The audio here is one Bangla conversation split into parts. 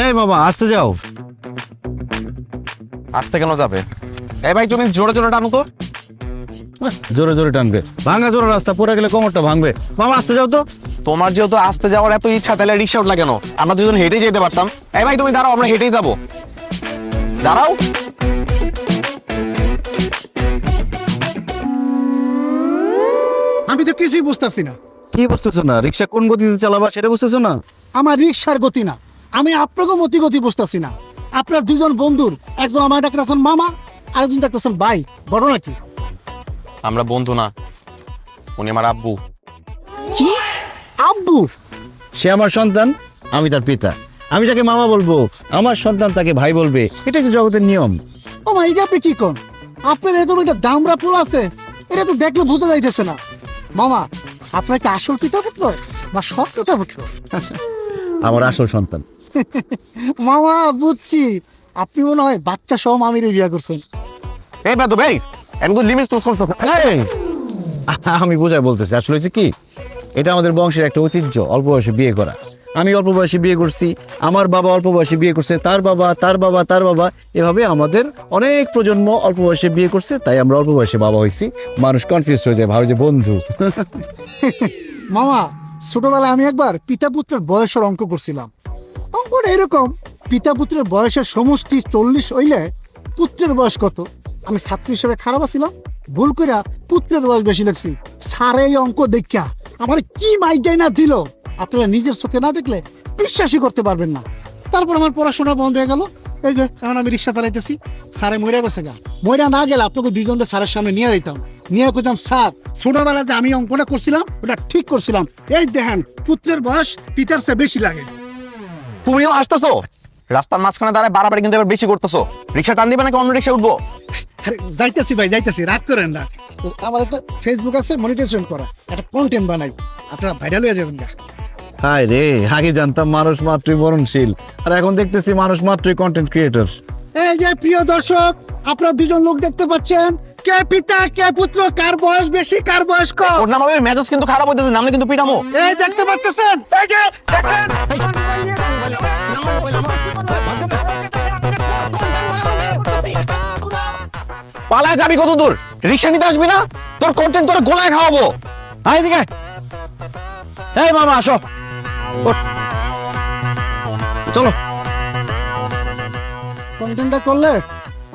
এই বাবা আসতে যাও। আসতে কেন যাবে? এই ভাই তুমি জোরে জোরে টানো তো। জোরে জোরে টানবে, ভাঙা জোরে রাস্তা, পড়ে গেলে কোমরটা ভাঙবে। বাবা আসতে যাও তো। তোমার যেহেতু আসতে যাওয়ার এত ইচ্ছা, তাহলে রিক্সা উঠলা কেন? আমরা দুজন হেঁটেই যেতে পারতাম। এই ভাই তুমি দাঁড়াও, আমরা হেঁটেই যাবো। দাঁড়াও। আমি তো কিছুই বুঝতেছি না। কি বুঝতেছো না? রিক্সা কোন গতিতে চালাবা সেটা বুঝতেছো না? আমার রিক্সার গতি না, আমি আপনাকে গতি বুঝতেছি না। আপনার দুজন বন্ধুর, একজন আমার ডাকতেছেন মামা, আরেকজন ডাকতেছেন ভাই। বড় নাকি? আমরা বন্ধু না, উনি আমার আব্বু। কি আব্বু? সে আমার সন্তান, আমি তার পিতা। আমি যাকে মামা বলবো, আমার সন্তান তাকে ভাই বলবে। এটা তো জগতের নিয়ম। ও মা, এটা আপনি কি কোন? আপনার এরকম একটা দামরা ফুল আছে, এটা তো দেখলে বোঝা যাইতেছে না। মামা, আপনার একটা আসল পিতা পুত্র বা সব পিতা পুত্র? আমার আসল সন্তান। মামা বুঝছি, আপনি মনে হয় বাচ্চা সহ মামির বিয়ে করছেন। এই বেদ ভাই, একদম লিমিট ক্রস করছো। এই, আমি বোঝাই বলতেছি। আসলে হচ্ছে কি, এটা আমাদের বংশের একটা ঐতিহ্য, অল্প বয়সে বিয়ে করা। আমি অল্প বয়সে বিয়ে করছি, আমার বাবা অল্প বয়সে বিয়ে করছে, তার বাবা, তার বাবা, তার বাবা, এভাবে আমাদের অনেক প্রজন্ম অল্প বয়সে বিয়ে করছে। তাই আমরা অল্প বয়সে বাবা হয়েছি। মানুষ কনফিউজ হয়ে যায়, ভাবে যে বন্ধু। মামা, ছোটবেলায় আমি একবার পিতা পুত্রের বয়সের অঙ্ক করছিলাম। অঙ্কটা এরকম, পিতা পুত্রের বয়সের সমষ্টি 40 হইলে পুত্রের বয়স কত? আমি ছাত্র হিসেবে খারাপ ছিলাম, ভুল কইরা পুত্রের বয়স বেশি লাগছি। স্যার এই অঙ্ক দেখা আমার কি মাইটাই না দিল, আপনারা নিজের চোখে না দেখলে বিশ্বাসই করতে পারবেন না। তারপর আমার পড়াশোনা বন্ধ হয়ে গেল। এই যে এখন আমি রিক্সা চালাইতেছি। স্যারে মইরা গেছে গা, মইরা না গেলে আপনাকে দুইজনকে স্যারের সামনে নিয়ে যেতাম, নিয়ে কইতাম স্যার ছোটবেলা যে আমি অঙ্কটা করছিলাম ওটা ঠিক করছিলাম। এই দেখেন পুত্রের বয়স পিতার চেয়ে বেশি লাগে। তুমিও আসতেছো রাস্তার মাঝখানে দাঁড়ায়, বাড়াবাড়ি কিন্তু এবার বেশি করতেছো। রিক্সা টান দিবে নাকি অন্য রিক্সা উঠবো? আরে যাইতেছি ভাই, যাইতেছি, রাগ করেন না। আমার একটা ফেসবুক আছে, মনিটাইজেশন করা, একটা কন্টেন্ট বানাই, আপনারা ভাইরাল হয়ে যাবেন না। হায় রে, আগে জানতাম মানুষ মাত্রই মরণশীল, আর এখন দেখতেছি মানুষ মাত্রই কন্টেন্ট ক্রিয়েটর। এই যে প্রিয় দর্শক, আপনারা দুজন লোক দেখতে পাচ্ছেন, কে পিতা কে পুত্র, কার বয়স বেশি কার বয়স কম। ওর নাম হবে মেজাজ কিন্তু খারাপ হইতেছে, নামলে কিন্তু পিটামো। এই দেখতে পাচ্ছেন, এই যে দেখেন। পালায় যাবি কত দূর? রিক্সা নিতে আসবি না? তোর কন্টেন্ট তোর গোলায় খাওয়াবো। আয় দিকে। এই মামা আসো, ওঠ। চলো। কন্টেন্টটা করলে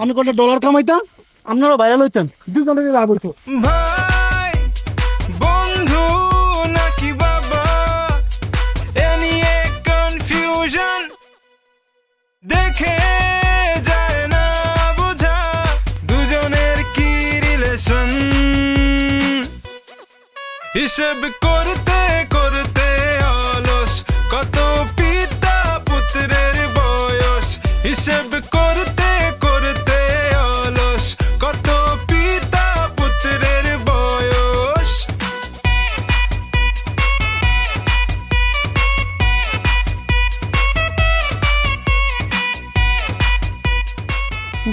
আমি কত ডলার কামাইতাম, আপনারা ভাইরাল হইতেন, দুজনের লাভ হইতো। ভাই বন্ধু নাকি বাবা, এ নিয়ে কনফিউশন দেখে যায় না বোঝা, দুজনের কি রিলেশন। হিসেব করতে করতে অলস, কত পিতা পুত্রের বয়স। হিসেব করতে করতে অলস, কত পিতা পুত্রের বয়স।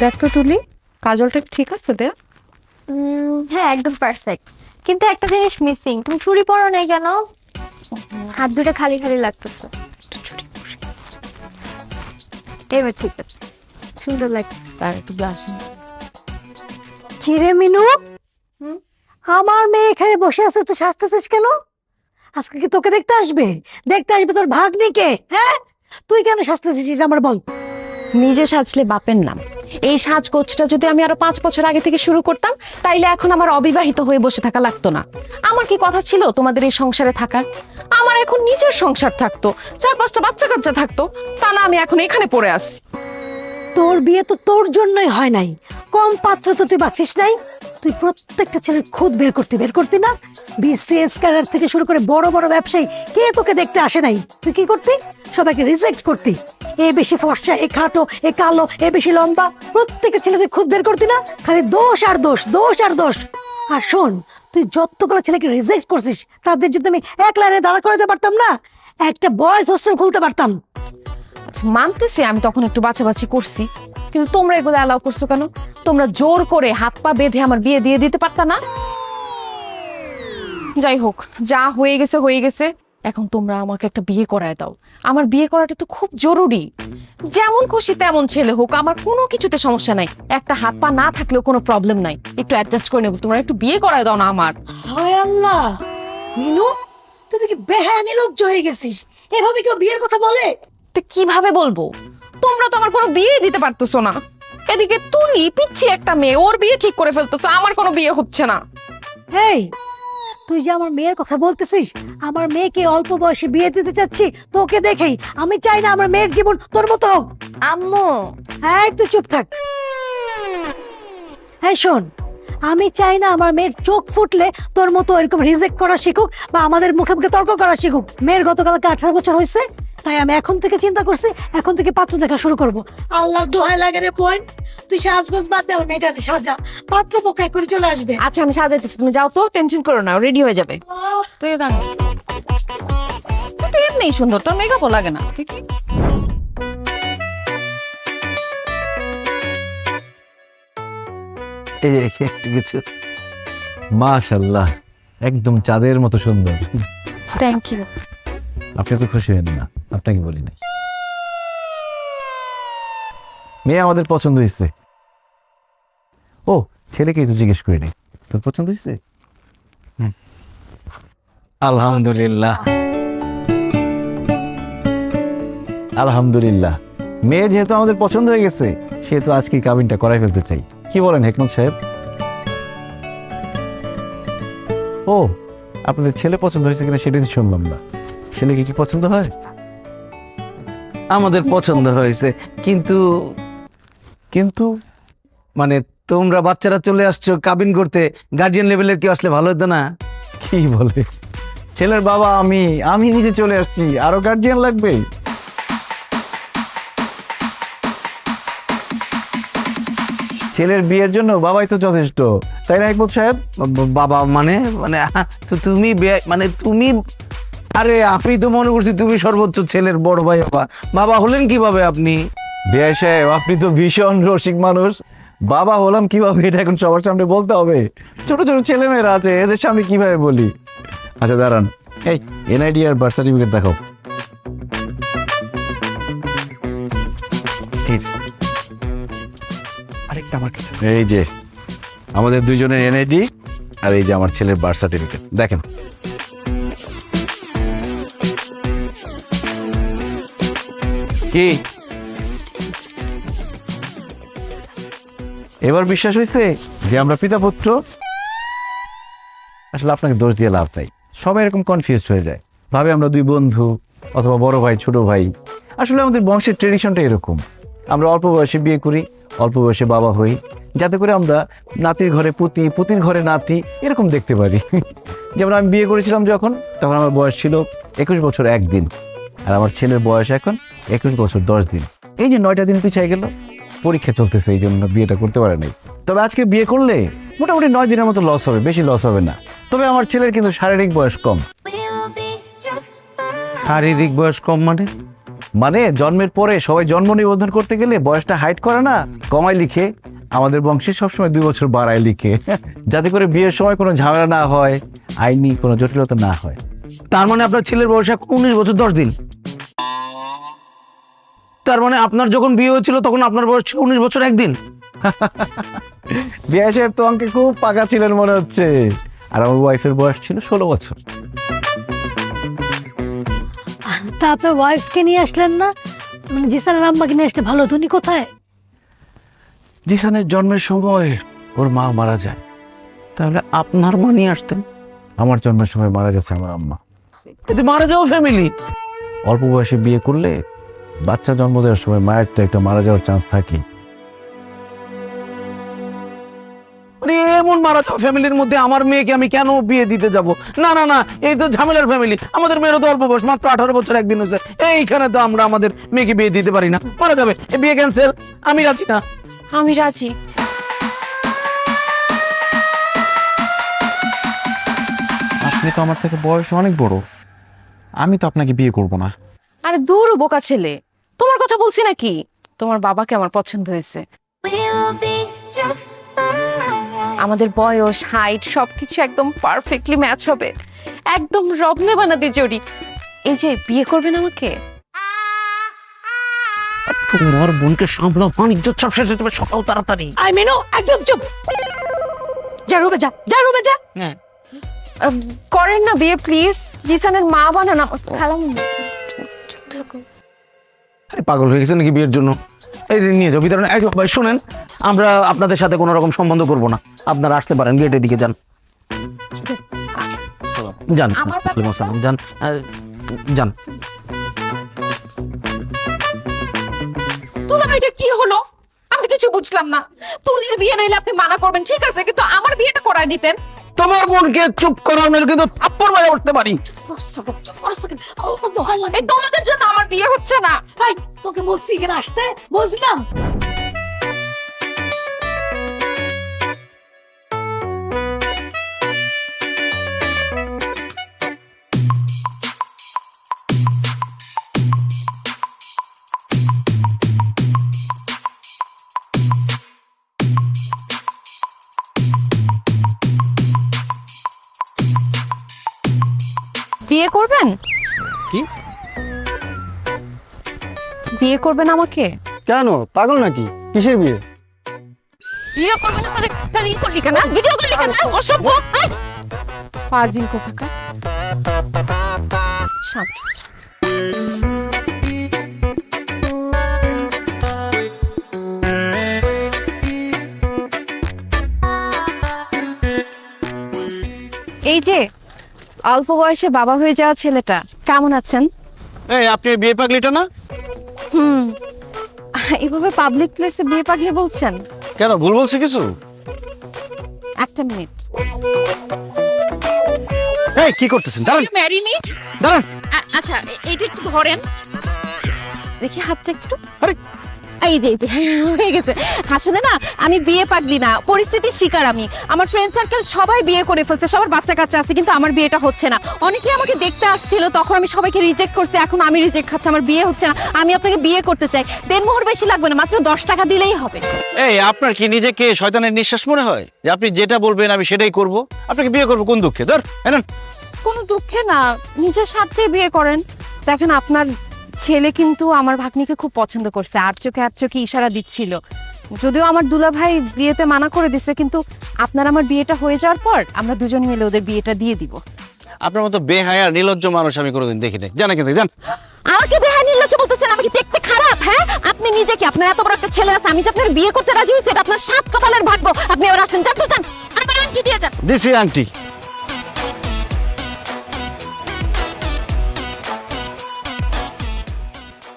দেখ তো তুলি, কাজলটা ঠিক আছে দে? হ্যাঁ একদম পারফেক্ট, কিন্তু একটা জিনিস মিসিং। তুমি চুড়ি পরো নাই কেন? হাত দুটো খালি খালি লাগতেছে। এবার ঠিক আছে, সুন্দর লাগছে। তার একটু আসেন। কিরে মিনু, আমার মেয়ে এখানে বসে আছে, তুই সাজতেছিস কেন? আজকে কি তোকে দেখতে আসবে? দেখতে আসবে তোর ভাগ্নিকে? হ্যাঁ, তুই কেন সাজতেছিস এটা আমার বল। নিজে সাজলে বাপের নাম। এই সাজগোজটা যদি আমি আরো 5 বছর আগে থেকে শুরু করতাম, তাইলে এখন আমার অবিবাহিত হয়ে বসে থাকা লাগতো না। আমার কি কথা ছিল তোমাদের এই সংসারে থাকার? আমার এখন নিজের সংসার থাকতো, 4-5টা বাচ্চা কাচ্চা থাকতো। তা না, আমি এখন এখানে পড়ে আসি। তোর বিয়ে তো তোর জন্যই হয় নাই, কম পাত্র তো তুই বাঁচিস নাই। তুই প্রত্যেকটা ছেলের খুদ বের করতি না? বিসিএস ক্যাডার থেকে শুরু করে বড় বড় ব্যবসায়ী কে তোকে দেখতে আসে নাই? তুই কি করতি? সবাইকে রিজেক্ট করতি। এ বেশি ফর্সা, এ খাটো, এ কালো, এ বেশি লম্বা, প্রত্যেকটা ছেলে তুই খুদ বের করতি না? খালি দোষ আর দোষ, দোষ আর দোষ। আর শোন, তুই যতগুলো ছেলেকে রিজেক্ট করছিস, তাদের যদি আমি এক লাইনে দাঁড়া করাতে পারতাম না, একটা বয়েজ হোস্টেল খুলতে পারতাম। আচ্ছা মানতেছি আমি তখন একটু বাছাবাছি করছি, কিন্তু তোমরা এগুলো অ্যালাউ করছো কেন? তোমরা জোর করে হাত পা বেঁধে আমার বিয়ে দিয়ে দিতে পারতা না? যাই হোক, যা হয়ে গেছে হয়ে গেছে। এখন তোমরা আমাকে একটা বিয়ে করায় দাও। আমার বিয়ে করাটা তো খুব জরুরি। যেমন খুশি তেমন ছেলে হোক, আমার কোনো কিছুতে সমস্যা নাই। একটা হাত পা না থাকলেও কোনো প্রবলেম নাই, একটু অ্যাডজাস্ট করে নেবো। তোমরা একটু বিয়ে করায় দাও না আমার। হায় আল্লাহ, মিনু তুই দেখি বেহায়া নির্লজ্জ হয়ে গেছিস। এভাবে কেউ বিয়ের কথা বলে? তো কিভাবে বলবো? তোমরা তো আমার কোনো বিয়ে দিতে পারতেছো না। এদিকে তুই পিচ্ছি একটা মেয়ে, ওর বিয়ে ঠিক করে ফেলতেছো, আমার কোনো বিয়ে হচ্ছে না। হেই, তুই যে আমার মেয়ের কথা বলতেছিস, আমার মেয়েকে অল্প বয়সে বিয়ে দিতে চাচ্ছি তোকে দেখেই। আমি চাই না আমার মেয়ের জীবন তোর মতো হোক। আম্মু, এই তুই চুপ থাক। হ্যাঁ শোন, আমি চাই না আমার মেয়ের চোখ ফুটলে তোর মতো এরকম রিজেক্ট করা শিখুক বা আমাদের মুখে মুখে তর্ক করা শিখুক। মেয়ের গতকালকে 18 বছর হয়েছে, তাই আমি এখন থেকে চিন্তা করছি এখন থেকে পাত্র দেখা শুরু করব। আল্লাহ দোহাই লাগে রে বোন, তুই সাজগোজ বাদ দে, আমার মেয়েটাকে সাজা, পাত্র পক্ষ করে চলে আসবে। আচ্ছা আমি সাজাইতেছি, তুমি যাও তো, টেনশন করো না, রেডি হয়ে যাবে। তুই দাঁড়া, তুই তো এমনিই সুন্দর, তোর মেকআপও লাগে না। ঠিক এই যে একটু কিছু, মাশাআল্লাহ, একদম চাঁদের মতো সুন্দর। Thank you. আপনি তো খুশি হন না? আপনাকে বলি নাই, মেয়ে আমাদের পছন্দ হয়েছে। ও, ছেলেকেই তো জিজ্ঞেস করি নাই, তোর পছন্দ হয়েছে? আলহামদুলিল্লাহ, আলহামদুলিল্লাহ। মেয়ে যেহেতু আমাদের পছন্দ হয়ে গেছে, সেহেতু আজকে কাবিনটা করাই ফেলতে চাই। কি বলেন হেকমত সাহেব? ও, আপনাদের ছেলে পছন্দ হয়েছে কিনা সেটা শুনলাম না। ছেলেকে কি পছন্দ হয়? আমাদের পছন্দ হয়েছে, কিন্তু কিন্তু মানে তোমরা বাচ্চারা চলে আসছো কাবিন করতে, গার্জিয়ান লেভেলের কেউ আসলে ভালো হতো না? কি বলে? ছেলের বাবা আমি নিজে চলে আসছি, আরো গার্জিয়ান লাগবে? ছেলের বিয়ের জন্য বাবাই তো যথেষ্ট, তাই না হেকমত সাহেব? বাবা মানে মানে তো তুমি মানে তুমি, আরে আমি তো মনে করছি তুমি সর্বোচ্চ ছেলের বড় ভাই। বাবা বাবা হলেন কিভাবে আপনি? বিআই সাহেব, আপনি তো ভীষণ রসিক মানুষ। বাবা হলাম কিভাবে এটা এখন সবার সামনে বলতে হবে? ছোট ছোট ছেলেমেয়েরা আছে, এদের সামনে কিভাবে বলি? আচ্ছা দাঁড়ান, এই এনআইডি আর বার্থ সার্টিফিকেট দেখাও। আরেকটা আমার কাছে। এই যে আমাদের দুইজনের এনআইডি, আর এই যে আমার ছেলের বার্থ সার্টিফিকেট, দেখেন। কি এবার বিশ্বাস হয়েছে যে আমরা পিতা পুত্র? আসলে আপনাকে দোষ দিয়ে লাভ নাই, সবাই এরকম কনফিউজ হয়ে যায়, ভাবে আমরা দুই বন্ধু অথবা বড় ভাই ছোট ভাই। আসলে আমাদের বংশের ট্রেডিশনটা এরকম, আমরা অল্প বয়সে বিয়ে করি, অল্প বয়সে বাবা হই, যাতে করে আমরা নাতির ঘরে পুতি, পুতির ঘরে নাতি এরকম দেখতে পারি। যেমন আমি বিয়ে করেছিলাম যখন, তখন আমার বয়স ছিল 21 বছর 1 দিন, আর আমার ছেলের বয়স এখন 21 বছর 10 দিন। এই যে 9টা দিন পিছিয়ে গেল, পরীক্ষা চলতেছে, এই জন্য বিয়েটা করতে পারে নাই। তবে আজকে বিয়ে করলে মোটামুটি 9 দিনের মতো লস হবে, বেশি লস হবে না। তবে আমার ছেলের কিন্তু শারীরিক বয়স কম। শারীরিক বয়স কম মানে? মানে জন্মের পরে সবাই জন্ম নিবন্ধন করতে গেলে বয়সটা হাইড করে না, কমায় লিখে। আমাদের বংশে সবসময় 2 বছর বাড়ায় লিখে, যাতে করে বিয়ের সময় কোনো ঝামেলা না হয়, আইনি কোনো জটিলতা না হয়। তার মানে আপনার ছেলের বয়স এখন 19 বছর 10 দিন। তার মানে আপনার যখন বিয়ে হয়েছিল তখন আপনার বয়স ছিল 19 বছর 1 দিন। বিয়ে সাহেব তো আমাকে খুব পাকা ছিলেন মনে হচ্ছে, আর আমার ওয়াইফের বয়স ছিল 16 বছর। তা আপনার ওয়াইফকে নিয়ে আসলেন না? মানে জিসানের আম্মাকে নিয়ে আসলে ভালো হতো। উনি কোথায়? জিসানের জন্মের সময় ওর মা মারা যায়। তাহলে আপনার মা নিয়ে আসতেন? আমার জন্মের সময় মারা গেছে আমার আম্মা। এতে মারা যাওয়া ফ্যামিলি। অল্প বয়সে বিয়ে করলে বাচ্চা জন্ম দেওয়ার সময় মায়ের তো একটা মারা যাওয়ার চান্স থাকে। মানে এমন মারা যাওয়া ফ্যামিলির মধ্যে আমার মেয়েকে আমি কেন বিয়ে দিতে যাব? না না না, এই তো ঝামেলার ফ্যামিলি। আমাদের মেয়েরও তো অল্প বয়স, মাত্র 18 বছর 1 দিন হয়েছে। এইখানে তো আমরা আমাদের মেয়েকে বিয়ে দিতে পারি না, মারা যাবে। এই বিয়ে ক্যান্সেল, আমি রাজি না। আমি রাজি। আপনি তো আমার থেকে বয়স অনেক বড়, আমি তো আপনাকে বিয়ে করব না। আরে দূর বোকা ছেলে, তোমার কথা বলছি নাকি? তোমার বাবাকে আমার পছন্দ হয়েছে। আমাদের বয়স, হাইট সবকিছু একদম পারফেক্টলি ম্যাচ হবে, একদম রবনে বানাদি জড়ি। এই যে বিয়ে করবেন আমাকে? তোমার বোনকে সামলাও, বাণিজ্য চাপ শেষ হতে সকাল তাড়াতাড়ি। আই মেনু একদম চুপ, যা রুমে যা, যা রুমে যা। করেন না বিয়ে প্লিজ, জিসানের মা বানান খালাম। আরে পাগল হয়ে গেছে নাকি বিয়ের জন্য? এই যে নিয়ে যাও ভিতরে। ভাই শুনেন, আমরা আপনাদের সাথে কোনো রকম সম্বন্ধ করব না, আপনারা আসতে পারেন, গেটের দিকে যান। যান ওয়ালাইকুম আসসালাম, যান যান। তোলা এটা কি হলো? আমি কিছু বুঝলাম না। তুলির বিয়ে নাইলে আপনি মানা করবেন ঠিক আছে, কিন্তু আমার বিয়েটা করায় দিতেন। তোমার বোনকে চুপ করানো কিন্তু থাপ্পড় মারে উঠতে পারি। এই তোমাদের জন্য আমার বিয়ে হচ্ছে না। ভাই তোকে বলছি এখানে আসতে, বলছিলাম। বিয়ে করবেন? কি? বিয়ে করবেন আমাকে? কেন, পাগল নাকি? কিসের বিয়ে? বিয়ে করবেন আমাকে? তাহলে করলি কেন, ভিডিও করলি কেন, অসভ্য ফাজিল কোথাকার। শান্ত। এই যে অল্প বয়সে বাবা হয়ে যাওয়া ছেলেটা, কেমন আছেন? এই আপনি বিয়ে পাগলিটা না? এভাবে পাবলিক প্লেসে বিয়ে পাগলি বলছেন কেন, ভুল বলছি কিছু? একটা মিনিট। এই কি করতেছেন? দাঁড়ান ম্যারি মি। দাঁড়ান। আচ্ছা এইটা একটু ধরেন দেখি, হাতটা একটু। আরে এই যে হয়ে গেছে। আসলে না আমি বিয়ে পাগলি না, পরিস্থিতির শিকার আমি। আমার ফ্রেন্ড সার্কেল সবাই বিয়ে করে ফেলছে, সবার বাচ্চা কাচ্চা আছে, কিন্তু আমার বিয়েটা হচ্ছে না। অনেকে আমাকে দেখতে আসছিল, তখন আমি সবাইকে রিজেক্ট করছি, এখন আমি রিজেক্ট খাচ্ছি, আমার বিয়ে হচ্ছে না। আমি আপনাকে বিয়ে করতে চাই, দেনমোহর বেশি লাগবে না, মাত্র 10 টাকা দিলেই হবে। এই আপনার কি নিজেকে শয়তানের নিঃশ্বাস মনে হয় যে আপনি যেটা বলবেন আমি সেটাই করব? আপনাকে বিয়ে করব কোন দুঃখে? ধর এনেন। কোনো দুঃখে না, নিজের স্বার্থে বিয়ে করেন। দেখেন আপনার ছেলে কিন্তু আমার ভাগ্নিকে খুব পছন্দ করছে, আর চোখে ইশারা দিচ্ছিল। যদিও আমার দুলা ভাই বিয়েতে মানা করে দিছে, কিন্তু আপনার আমার বিয়েটা হয়ে যাওয়ার পর আমরা দুজন মিলে ওদের বিয়েটা দিয়ে দিব। আপনার মতো বেহায়া নির্লজ্জ মানুষ আমি কোনোদিন দেখি নাই। জানা কিন্তু জান। আমাকে বেহায়া নির্লজ্জ বলতেছেন? আমি কি দেখতে খারাপ? হ্যাঁ, আপনি নিজে কি, আপনার এত বড় একটা ছেলে আছে, আমি যে আপনার বিয়ে করতে রাজি হয়েছি, এটা আপনার সাত কপালের ভাগ্য। আপনি এবার আসেন, যান যান, আমার আংটি দিয়ে যান। দিছি আংটি।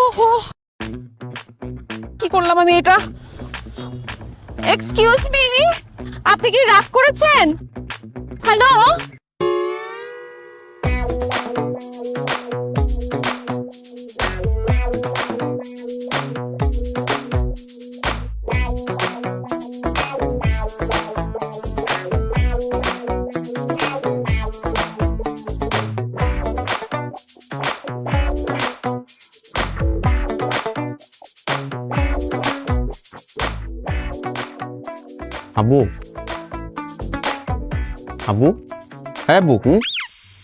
ওহো, কি করলাম আমি এটা? এক্সকিউজ মি, আপনি কি রাগ করেছেন? হ্যালো, আব্বু, আব্বু, হ্যাঁ আব্বু,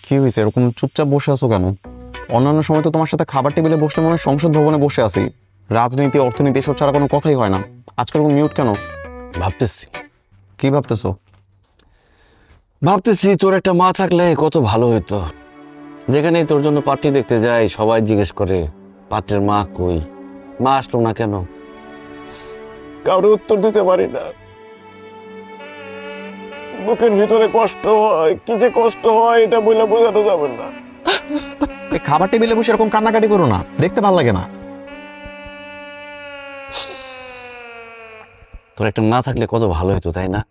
কি হয়েছে? এরকম চুপচাপ বসে আছো কেন? অন্যান্য সময় তো তোমার সাথে খাবার টেবিলে বসলে মনে হয় সংসদ ভবনে বসে আছি। রাজনীতি, অর্থনীতি এসব ছাড়া কোনো কথাই হয় না। আজকাল মিউট কেন? ভাবতেছি। কি ভাবতেছো? ভাবতেছি তোর একটা মা থাকলে কত ভালো হতো। যেখানেই তোর জন্য পার্টি দেখতে যাই সবাই জিজ্ঞেস করে পাত্রের মা কই, মা আসলো না কেন? কারো উত্তর দিতে পারি না। বুকের ভিতরে কষ্ট হয়, কি যে কষ্ট হয় এটা বলে বোঝানো যাবে না। এই খাবার টেবিলে বসে এরকম কান্নাকাটি করো না, দেখতে ভালো লাগে না। তোর একটা মা থাকলে কত ভালো হতো, তাই না?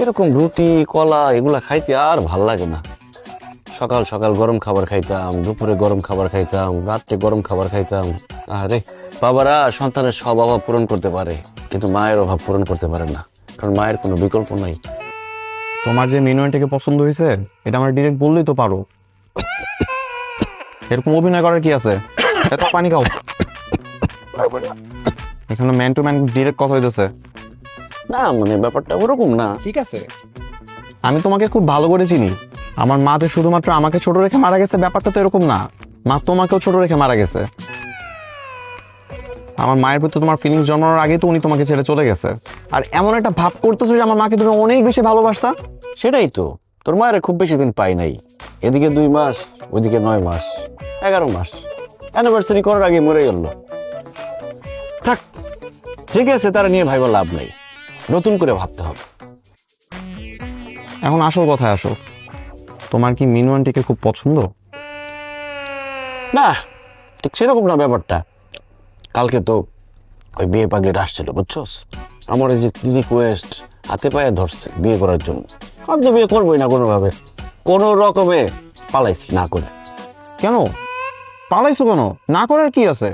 এরকম রুটি কলা এগুলা খাইতে আর ভাল লাগে না। সকাল সকাল গরম খাবার খাইতাম, দুপুরে গরম খাবার খাইতাম, রাত্রে গরম খাবার খাইতাম। আরে বাবারা সন্তানের সব অভাব পূরণ করতে পারে, কিন্তু মায়ের অভাব পূরণ করতে পারে না, কারণ মায়ের কোনো বিকল্প নাই। তোমার যে মেনুয়ানটাকে পছন্দ হয়েছে এটা আমার ডিরেক্ট বললেই তো পারো। এরকম অভিনয় করার কি আছে? এত পানি খাও। এখানে ম্যান টু ম্যান ডিরেক্ট কথা হইতেছে। না মানে ব্যাপারটা ওরকম না। ঠিক আছে, আমি তোমাকে খুব ভালো করে চিনি। আমার মা যে শুধুমাত্র আমাকে ছোট রেখে মারা গেছে ব্যাপারটা তো এরকম না, মা তোমাকেও ছোট রেখে মারা গেছে। আমার মায়ের প্রতি তোমার ফিলিংস জন্মানোর আগেই তো উনি তোমাকে ছেড়ে চলে গেছে, আর এমন একটা ভাব করতেছো যে আমার মাকে তুমি অনেক বেশি ভালোবাসতা। সেটাই তো, তোর মায়ের খুব বেশি দিন পাই নাই, এদিকে 2 মাস ওইদিকে 9 মাস 11 মাস, অ্যানিভার্সারি করার আগে মরে গেল। থাক, ঠিক আছে, তারা নিয়ে ভাইবা লাভ নাই, নতুন করে ভাবতে হবে। এখন আসল কথায় আসো, তোমার কি মিনু আন্টিকে খুব পছন্দ? না, ঠিক সেরকম না ব্যাপারটা। কালকে তো ওই বিয়ে পাগলিটা আসছিল, বুঝছস? আমার এই যে রিকোয়েস্ট হাতে পায়ে ধরছে বিয়ে করার জন্য, আমি তো বিয়ে করবোই না কোনোভাবে, কোনো রকমে পালাইছি না করে। কেন পালাইছো কেন? না করার কি আছে,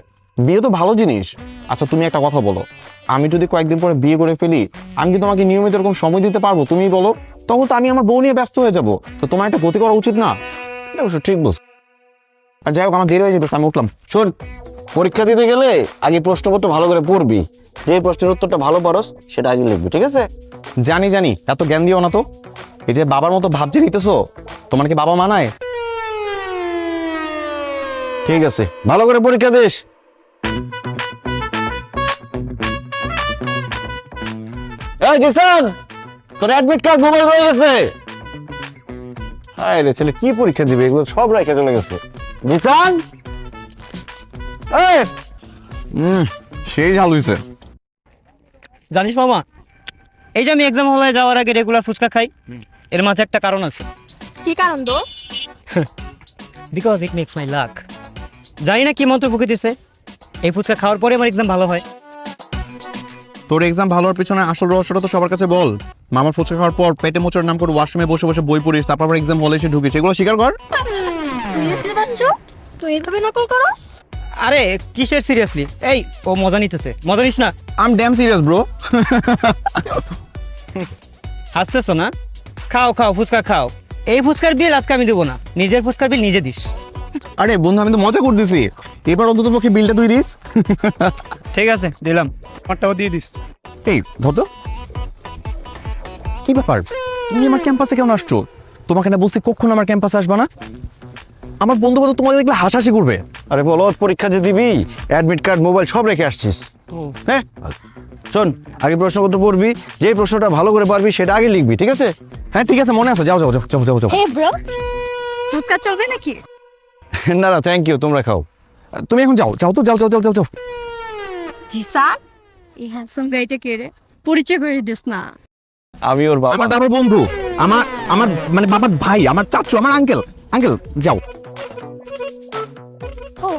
বিয়ে তো ভালো জিনিস। আচ্ছা তুমি একটা কথা বলো, আমি যদি কয়েকদিন পরে বিয়ে করে ফেলি, আমি কি তোমাকে নিয়মিত এরকম সময় দিতে পারবো? তুমি বলো, তখন তো আমি আমার বউ নিয়ে ব্যস্ত হয়ে যাবো। তো তোমার একটা গতি করা উচিত না? এটা অবশ্য ঠিক বলছ। আর যাই হোক, আমার দেরি হয়ে যেতেছে, আমি উঠলাম। শোন, পরীক্ষা দিতে গেলে আগে প্রশ্নপত্র ভালো করে পড়বি, যে প্রশ্নের উত্তরটা ভালো পারস সেটা আগে লিখবি, ঠিক আছে? জানি জানি, এত জ্ঞান দিও না তো। এই যে বাবার মতো ভাব যে নিতেছো, তোমার কি বাবা মানায়? ঠিক আছে, ভালো করে পরীক্ষা দিস। এই জিসান, তোর অ্যাডমিট কার্ড মোবাইল হয়ে গেছে। হায় রে ছেলে, কি পরীক্ষা দিবে, এগুলো সব রাখা চলে গেছে। জিসান, এই সেই ঝাল হইছে। জানিস মামা, এই যে আমি এক্সাম হলে যাওয়ার আগে রেগুলার ফুচকা খাই, এর মাঝে একটা কারণ আছে। কি কারণ দোস্ত? Because it makes my luck. জানি না কি মন্ত্র ফুঁকে দিছে, এই ফুচকা খাওয়ার পরে আমার এক্সাম ভালো হয়। তোর এক্সাম ভালো হওয়ার পিছনে আসল রহস্যটা তো সবার কাছে বল। মামার ফুচকা খাওয়ার পর পেটে মোচড় নাম করে ওয়াশরুমে বসে বসে বই পড়িস, তারপর এক্সাম হলে এসে ঢুকিস, এগুলো স্বীকার কর। সিরিয়াসলি বাঞ্চু, তুই এভাবে নকল করস? আরে কিসের সিরিয়াসলি? এই ও মজা নিতেছে, মজা নিস না। I am damn serious bro. হাসতেছো না? খাও খাও, ফুচকা খাও। এই ফুচকার বিল আজকে আমি দেবো না, নিজের ফুচকার বিল নিজে দিস। আরে বন্ধু, আমি তো মজা করতেছি, এবার অন্তত পক্ষে বিলটা তুই দিস। ঠিক আছে, দিলাম। আমারটাও দিয়ে দিস। এই ধর তো, কি ব্যাপার, তুমি আমার ক্যাম্পাসে কেমন আসছো? তোমাকে না বলছি কখনো আমার ক্যাম্পাসে আসবা না। আমার বন্ধু বান্ধব তোমাদের দেখলে হাসাহাসি করবে। আরে বলো, পরীক্ষা যে দিবি, অ্যাডমিট কার্ড মোবাইল সব রেখে আসছিস। হ্যাঁ, শোন, আগে প্রশ্নপত্র পড়বি, যে প্রশ্নটা ভালো করে পারবি সেটা আগে লিখবি, ঠিক আছে? হ্যাঁ ঠিক আছে, মনে আছে, যাও যাও যাও যাও যাও যাও। হে ব্রো, ফুচকা চলবে নাকি? না না, থ্যাংক ইউ, তোমরা খাও। তুমি এখন যাও, যাও তো, যাও যাও যাও যাও যাও। জিসান, এই হ্যান্ডসাম গাইটা কে রে? পরিচয় করে দিস না। আমি ওর বাবা। আমার বাবার বন্ধু, আমার আমার মানে বাবার ভাই, আমার চাচু, আমার আঙ্কেল। আঙ্কেল যাও। ও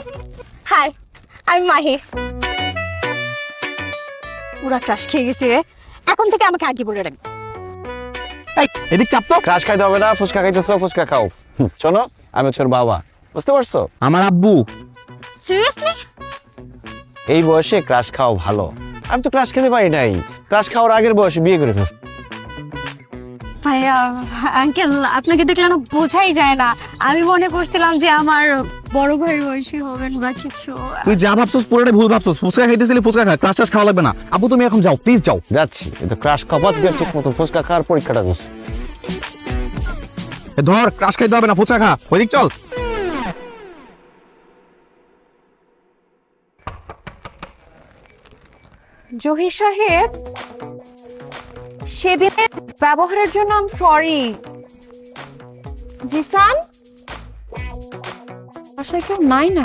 হাই, আমি মাহি। পুরা ক্রাশ খেয়ে গেছি রে, এখন থেকে আমাকে আগে বলে রাখবি। এই এদিক চাপ তো। ক্রাশ খাইতে হবে না, ফুচকা খাইতেছ, ফুচকা খাও। শোনো, আমি হচ্ছে ওর বাবা, বুঝতে পারছো? আমার আব্বু। সিরিয়াসলি? এই বয়সে ক্রাশ খাওয়া ভালো। আমি তো ক্রাশ খেতে পারি নাই, ক্রাশ খাওয়ার আগের বয়সে বিয়ে করে ফেলছি। ভাইয়া আঙ্কেল, আপনাকে দেখলে না বোঝাই যায় না। আমি মনে করছিলাম যে আমার বড় ভাইয়ের বয়সী হবেন বা কিছু। তুই যা ভাবছস পুরোটাই ভুল ভাবছস। ফুচকা খাইতেছিলি, ফুচকা খা, ক্লাস টাস খাওয়া লাগবে না। আব্বু তুমি এখন যাও, প্লিজ যাও। যাচ্ছি, কিন্তু ক্রাশ খাওয়া দিয়ে ঠিক মতো ফুচকা খাওয়ার পরীক্ষাটা দিস। ধর, ক্রাশ খাইতে হবে না, ফুচকা খা, ওইদিক চল। জহির সাহেব, সেদিনের ব্যবহারের জন্য আই এম সরি। জিসান, বাসায় কেউ নাই না?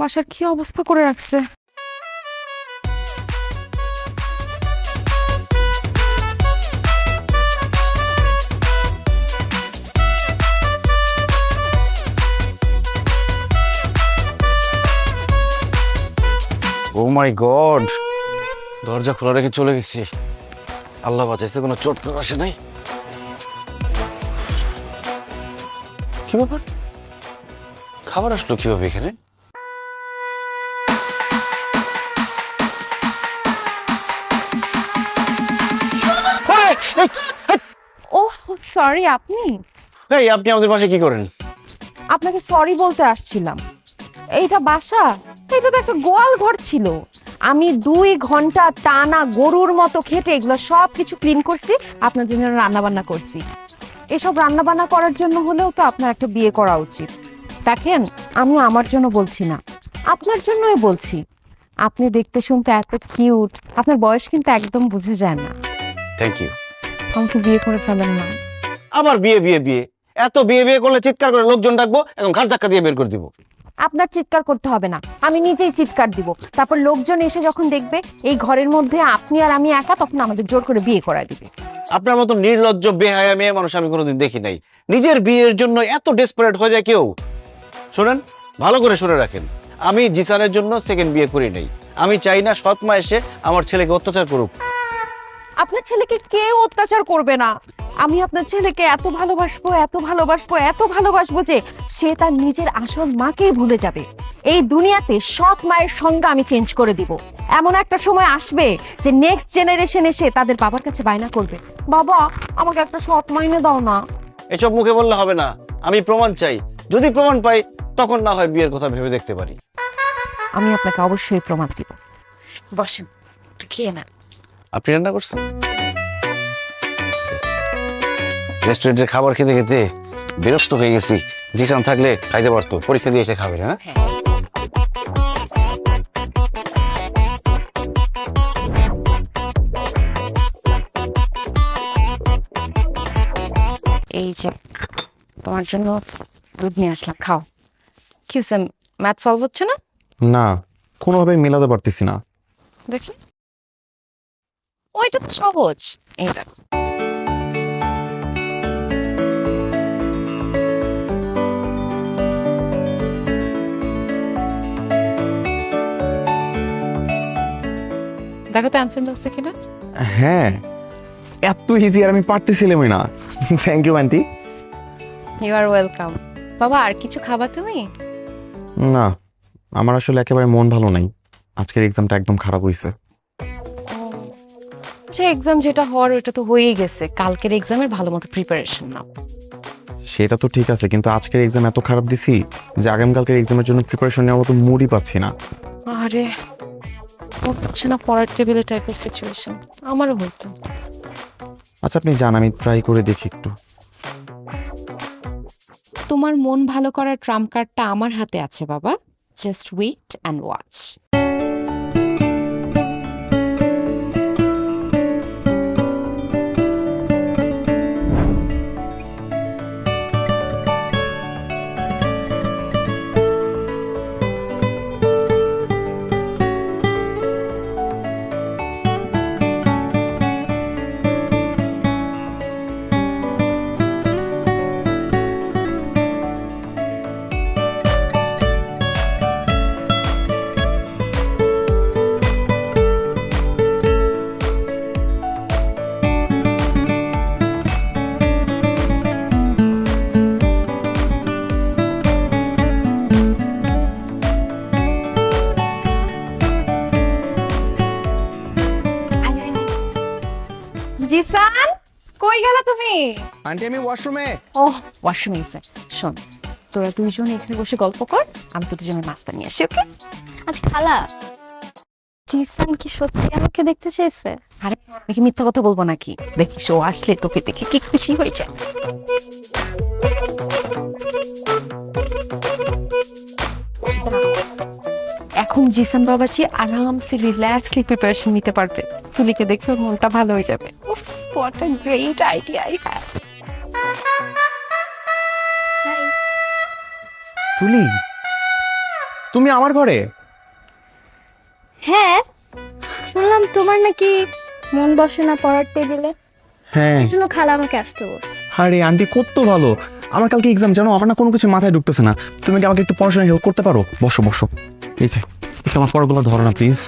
বাসার কি অবস্থা করে রাখছে। ও মাই গড, দরজা খোলা রেখে চলে গেছি। আল্লাহ বাঁচাইছে, কোনো চোট তো আসে নাই। কি ব্যাপার, খাবার আসলো কিভাবে এখানে? ওহ সরি, আপনি? এই, আপনি আমাদের পাশে কি করেন? আপনাকে সরি বলতে আসছিলাম। এইটা বাসা, এটা তো একটা গোয়াল ঘর ছিল। আমি 2 ঘন্টা টানা গরুর মতো খেটে এগুলো সব কিছু ক্লিন করছি, আপনার জন্য রান্না বান্না করছি। এসব রান্না বান্না করার জন্য হলেও তো আপনার একটা বিয়ে করা উচিত। দেখেন, আমি আমার জন্য বলছি না, আপনার জন্যই বলছি। আপনি দেখতে শুনতে এত কিউট, আপনার বয়স কিন্তু একদম বুঝে যায় না। Thank you. আমাকে বিয়ে করে ফেলেন না। আবার বিয়ে বিয়ে বিয়ে, এত বিয়ে বিয়ে করলে চিৎকার করে লোকজন ডাকবো, এখন ঘাট ধাক্কা দিয়ে বের করে দিব। আপনার চিৎকার করতে হবে না, আমি নিজেই চিৎকার দিব। তারপর লোকজন এসে যখন দেখবে এই ঘরের মধ্যে আপনি আর আমি একা, তখন আমাদের জোর করে বিয়ে করায় দিবে। আপনার মতো নির্লজ্জ বেহায়া মেয়ে মানুষ আমি কোনোদিন দেখি নাই। নিজের বিয়ের জন্য এত ডেসপারেট হয়ে যায় কেউ। শোনেন, ভালো করে শুনে রাখেন, আমি জিসানের জন্য সেকেন্ড বিয়ে করি নাই। আমি চাই না সৎ মা এসে আমার ছেলেকে অত্যাচার করুক। আপনার ছেলেকে কেউ অত্যাচার করবে না। আমি আপনার ছেলেকে এত ভালোবাসবো, এত ভালোবাসবো, এত ভালোবাসবো যে সে তার নিজের আসল মাকেই ভুলে যাবে। এই দুনিয়াতে সৎ মায়ের সংজ্ঞা আমি চেঞ্জ করে দিব। এমন একটা সময় আসবে যে নেক্সট জেনারেশন এসে তাদের বাবার কাছে বায়না করবে, বাবা আমাকে একটা সৎ মা এনে দাও না। এসব মুখে বললে হবে না, আমি প্রমাণ চাই। যদি প্রমাণ পাই তখন না হয় বিয়ের কথা ভেবে দেখতে পারি। আমি আপনাকে অবশ্যই প্রমাণ দিব। বসেন, একটু খেয়ে না। আপনি রান্না করছেন? রেস্টুরেন্টের খাবার খেতে খেতে বিরক্ত হয়ে গেছি। জিসান থাকলে খাইতে পারতো, পরীক্ষা দিয়ে এসে খাবে। হ্যাঁ, এই যে তোমার জন্য দুধ নিয়ে আসলাম, খাও। কি হয়েছে, ম্যাথ সলভ হচ্ছে না? না, কোনোভাবে মেলাতে পারতেছি না। দেখি, ওইটা তো সহজ। এই দেখো, দেখো তো অ্যান্সার মিলছে কিনা। হ্যাঁ, এত ইজি আর আমি পারতেছিলামই না। Thank you aunty. You are welcome. বাবা, আর কিছু খাবা তুমি? না, আমার আসলে একেবারে মন ভালো নাই। আজকের এক্সামটা একদম খারাপ হয়েছে। আচ্ছা, এক্সাম যেটা হওয়ার ওটা তো হয়েই গেছে। কালকের এক্সামের ভালো মতো প্রিপারেশন নাও। সেটা তো ঠিক আছে, কিন্তু আজকের এক্সাম এত খারাপ দিছি যে আগামীকালকের এক্সামের জন্য প্রিপারেশন নেওয়ার মতো মুডই পাচ্ছি না। আরে, হচ্ছে না পড়ার টেবিলে টাইপের সিচুয়েশন। আমারও হতো। আচ্ছা, আপনি জান, আমি ট্রাই করে দেখি একটু। তোমার মন ভালো করার ট্রাম্প কার্ডটা আমার হাতে আছে বাবা। Just wait and watch. Zisan, কই গেলা তুমি? আন্টি, আমি ওয়াশরুমে। ওহ, ওয়াশরুমে গেছে। শোন, তোরা দুইজন এখানে বসে গল্প কর, আমি তোদের জন্য নাস্তা নিয়ে আসি। ওকে? আচ্ছা খালা, জিসান কি সত্যি আমাকে দেখতে চেয়েছে? আরে, নাকি মিথ্যা কথা বলবো নাকি? দেখিস, ও আসলে তোকে দেখে কি খুশি হয়েছে। এখন জিসান বাবাজি আরামসে রিল্যাক্সলি প্রিপারেশন নিতে পারবে। তুলিকে দেখে ওর মনটা ভালো হয়ে যাবে। What a great idea I have. তুলি, তুমি আমার ঘরে? হ্যাঁ, শুনলাম তোমার নাকি মন বসে না পড়ার টেবিলে। হ্যাঁ। এই জন্য খালা আমাকে আসতে বলছে। আরে আন্টি, কত ভালো। আমার কালকে এক্সাম, জানো, আমার না কোনো কিছু মাথায় ঢুকতেছে না। তুমি কি আমাকে একটু পড়াশোনায় হেল্প করতে পারো? বসো বসো। এই যে, একটু আমার পড়াগুলো ধরো না প্লিজ।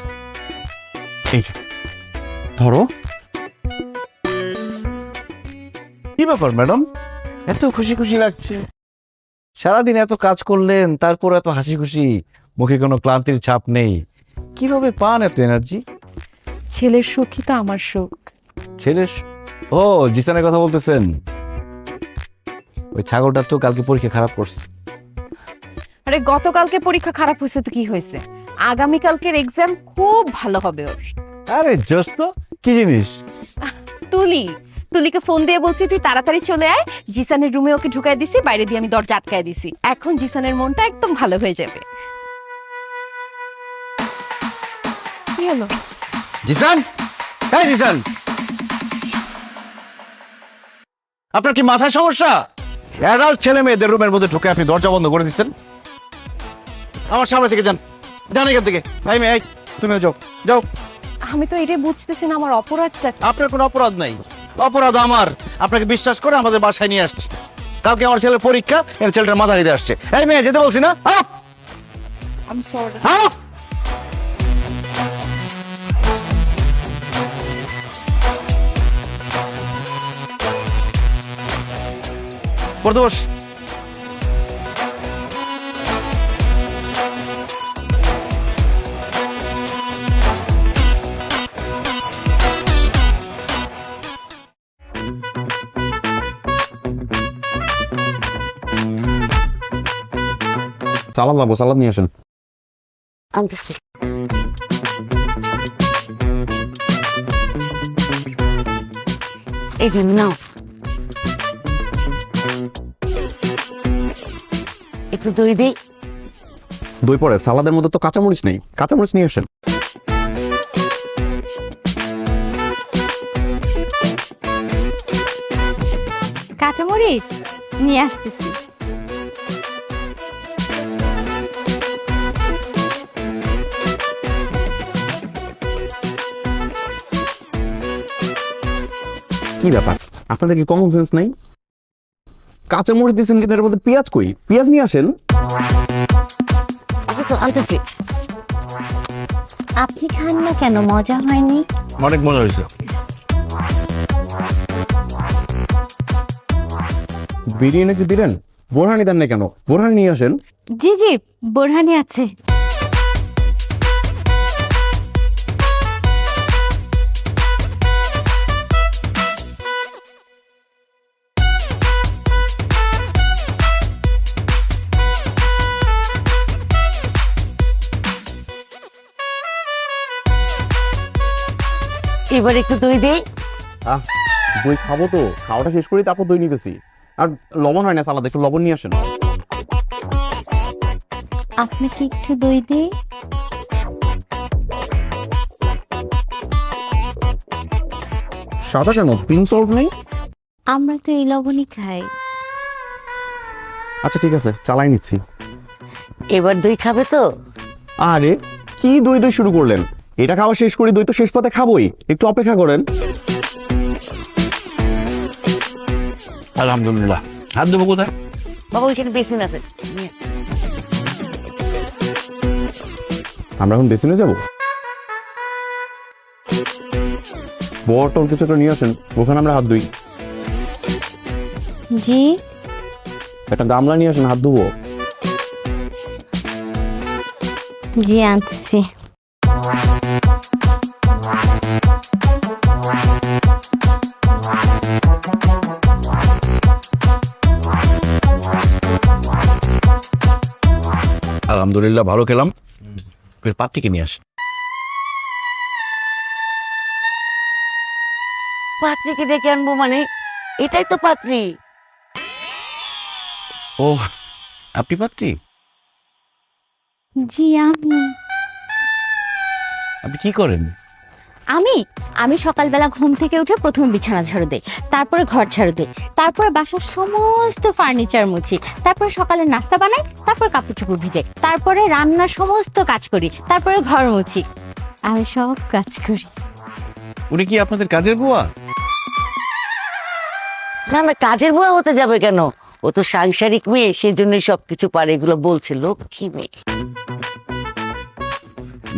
এই যে, ধরো। কি ব্যাপার ম্যাডাম, এত খুশি খুশি লাগছে? সারাদিন এত কাজ করলেন, তারপর এত হাসি খুশি, মুখে কোনো ক্লান্তির ছাপ নেই। কিভাবে পান এত এনার্জি? ছেলের সুখই তো আমার সুখ। ছেলের ও, জিসানের কথা বলতেছেন? ওই ছাগলটা তো কালকে পরীক্ষা খারাপ করছে। আরে, গতকালকে পরীক্ষা খারাপ হয়েছে তো কি হয়েছে? আগামীকালকের এক্সাম খুব ভালো হবে ওর। আরে জোস তো, কি জিনিস? তুলিকে ফোন দিয়ে বলছি তুই তাড়াতাড়ি চলে আয়, জিসানের রুমে ওকে ঢুকাই দিছি, বাইরে দিয়ে আমি দরজা আটকায় দিছি। এখন জিসানের মনটা একদম ভালো হয়ে যাবে। কি হলো? জিসান, এই জিসান, আপনার কি মাথায় সমস্যা? অ্যাডাল্ট ছেলে মেয়েদের রুমের মধ্যে ঢুকে আপনি দরজা বন্ধ করে দিচ্ছেন। আমার সামনে থেকে যান, যান এখান থেকে। ভাই মেয়ে, তুমিও যাও, যাও। আমি তো এটাই বুঝতেছি না আমার অপরাধটা। আপনার কোনো অপরাধ নাই, অপরাধ আমার। আপনাকে বিশ্বাস করে আমাদের বাসায় নিয়ে আসছি। কালকে আমার ছেলের পরীক্ষা, এর ছেলেটার মাথা দিতে আসছে। এই মেয়ে, যেতে বলছি না? I'm sorry. পড়তে বস। সালাদ লাগবো, সালাদ নিয়ে আসেন। আনতেছি। এই যে নাও, একটু দই দিই। দই পরে সালাদের মধ্যে তো কাঁচামরিচ নেই, কাঁচামরিচ নিয়ে আসেন। কাঁচামরিচ নিয়ে আসতেছি। কি ব্যাপার, আপনাদের কি কমন সেন্স নাই? কাঁচামরিচ দিয়েছেন কিন্তু এর মধ্যে পেঁয়াজ কই? পেঁয়াজ নিয়ে আসেন। আচ্ছা তো আনতেছি। আপনি খান না কেন? মজা হয়নি? অনেক মজা হয়েছে। বিরিয়ানি যে দিলেন, বোরহানি দেন না কেন? বোরহানি নিয়ে আসেন। জি জি, বোরহানি আছে। এবার একটু দই দিই। দই খাবো তো, খাওয়াটা শেষ করি তারপর দই নিতেছি। আর লবণ হয় না সালাদ, একটু লবণ নিয়ে আসেন। আপনাকে একটু দই দিই। সাদা কেন? পিঙ্ক সল্ট নেই? আমরা তো এই লবণই খাই। আচ্ছা ঠিক আছে, চালাই নিচ্ছি। এবার দই খাবে তো? আরে কি দই দই শুরু করলেন? এটা খাওয়া শেষ করি, দই তো শেষ পাতে খাবোই, একটু অপেক্ষা করেন। আলহামদুলিল্লাহ। হাত দেবো কোথায়? বাবা ওইখানে বেসিন আছে। আমরা এখন বেসিনে যাবো। বটল কিছু একটা নিয়ে আসেন, ওখানে আমরা হাত ধুই। জি। একটা গামলা নিয়ে আসেন, হাত ধুবো। জি আনতেছি। আলহামদুলিল্লাহ, ভালো খেলাম। পাত্রীকে নিয়ে আসেন। পাত্রীকে ডেকে আনবো মানে? এটাই তো পাত্রী। ও, আপনি পাত্রী? জি আমি। আপনি কি করেন? আমি সকালবেলা ঘুম থেকে উঠে প্রথমে বিছানা ঝাড়ু দেই, তারপরে ঘর ঝাড়ু দেই, তারপরে বাসার সমস্ত ফার্নিচার মুছি, তারপরে সকালে নাস্তা বানাই, তারপর কাপড় চোপড় ভিজাই, তারপরে রান্নার সমস্ত কাজ করি, তারপরে ঘর মুছি। আমি সব কাজ করি। উনি কি আপনাদের কাজের বুয়া? না না, কাজের বুয়া হতে যাবে কেন? ও তো সাংসারিক মেয়ে, সেই জন্যই সবকিছু পারে। এগুলো বলছে লক্ষ্মী মেয়ে।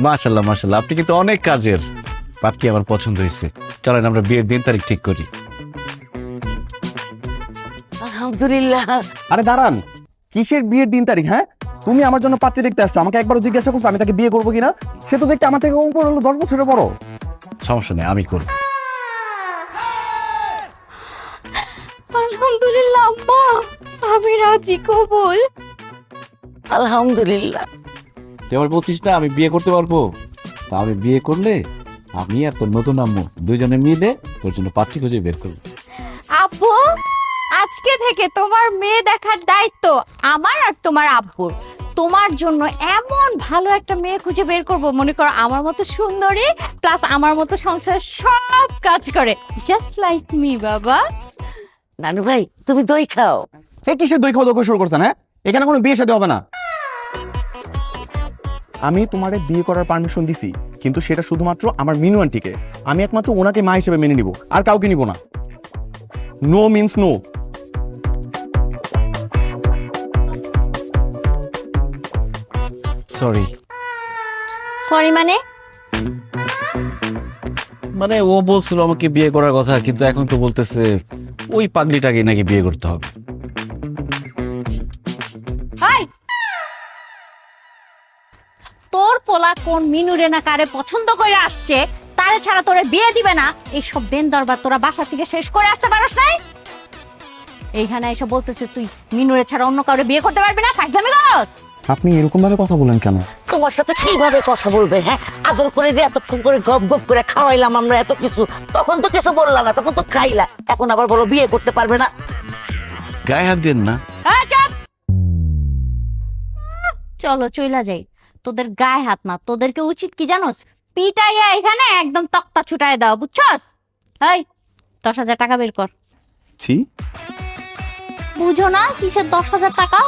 মাশাল্লাহ মাশাল্লাহ, আপনি কিন্তু অনেক কাজের। পাত্রী আমার পছন্দ হয়েছে, চলেন আমরা বিয়ের দিন তারিখ ঠিক করি। আলহামদুলিল্লাহ। আরে দাঁড়ান, কিসের বিয়ের দিন তারিখ? হ্যাঁ, তুমি আমার জন্য পাত্রী দেখতে আসছো, আমাকে একবারও জিজ্ঞাসা করছো আমি তাকে বিয়ে করবো কিনা? সে তো দেখতে আমার থেকে 10 বছরের বড়। সমস্যা নেই, আমি করব। আলহামদুলিল্লাহ আম্মা, আমি রাজি। কবুল। আলহামদুলিল্লাহ। তুই আবার বলছিস না আমি বিয়ে করতে পারবো, তা আমি বিয়ে করলে আমি আর তোর নতুন আম্মু দুইজনে মিলে তোর জন্য পাত্রী খুঁজে বের করবো। আব্বু, আজকে থেকে তোমার মেয়ে দেখার দায়িত্ব আমার আর তোমার আব্বুর। তোমার জন্য এমন ভালো একটা মেয়ে খুঁজে বের করব, মনে করো আমার মতো সুন্দরী প্লাস আমার মতো সংসার সব কাজ করে, জাস্ট লাইক মি। বাবা নানু ভাই তুমি দই খাও। এই কিসের দই খাওয়া দোকা শুরু করছেন? হ্যাঁ, এখানে কোনো বিয়ে শাদী হবে না। আমি তোমারে বিয়ে করার পারমিশন দিছি, কিন্তু সেটা শুধুমাত্র আমার মিনু আন্টিকে। আমি একমাত্র ওনাকে মা হিসেবে মেনে নিব, আর কাউকে নিব না। No means no. Sorry. Sorry মানে ও বলছিল আমাকে বিয়ে করার কথা, কিন্তু এখন তো বলতেছে ওই পাগলিটাকে নাকি বিয়ে করতে হবে। হাই, তোর পোলা কোন মিনুরে না কারে পছন্দ করে আসছে, তারে ছাড়া তোরে বিয়ে দিবে না, এইসব দেন দরবার তোরা বাসা থেকে শেষ করে আসতে পারস নাই? এইখানে এসে বলতেছে তুই মিনুরে ছাড়া অন্য কাউরে বিয়ে করতে পারবি না, ফাইজলামি করস? আপনি এরকম ভাবে কথা বলেন কেন? তোমার সাথে কিভাবে কথা বলবে? হ্যাঁ, আদর করে যে এতক্ষণ করে গপ গপ করে খাওয়াইলাম আমরা এত কিছু, তখন তো কিছু বললাম না, তখন তো খাইলা, এখন আবার বলো বিয়ে করতে পারবে না। গায়ে হাত দেন না। চলো চইলা যাই, তোদের গায়ে হাত না, তোদেরকে উচিত কি জানোস, পিটাইয়া এখানে একদম তক্তা ছুটায় দাও, বুঝছস? এই 10,000 টাকা বের কর। ছি, বুঝো না কিসের 10,000 টাকা?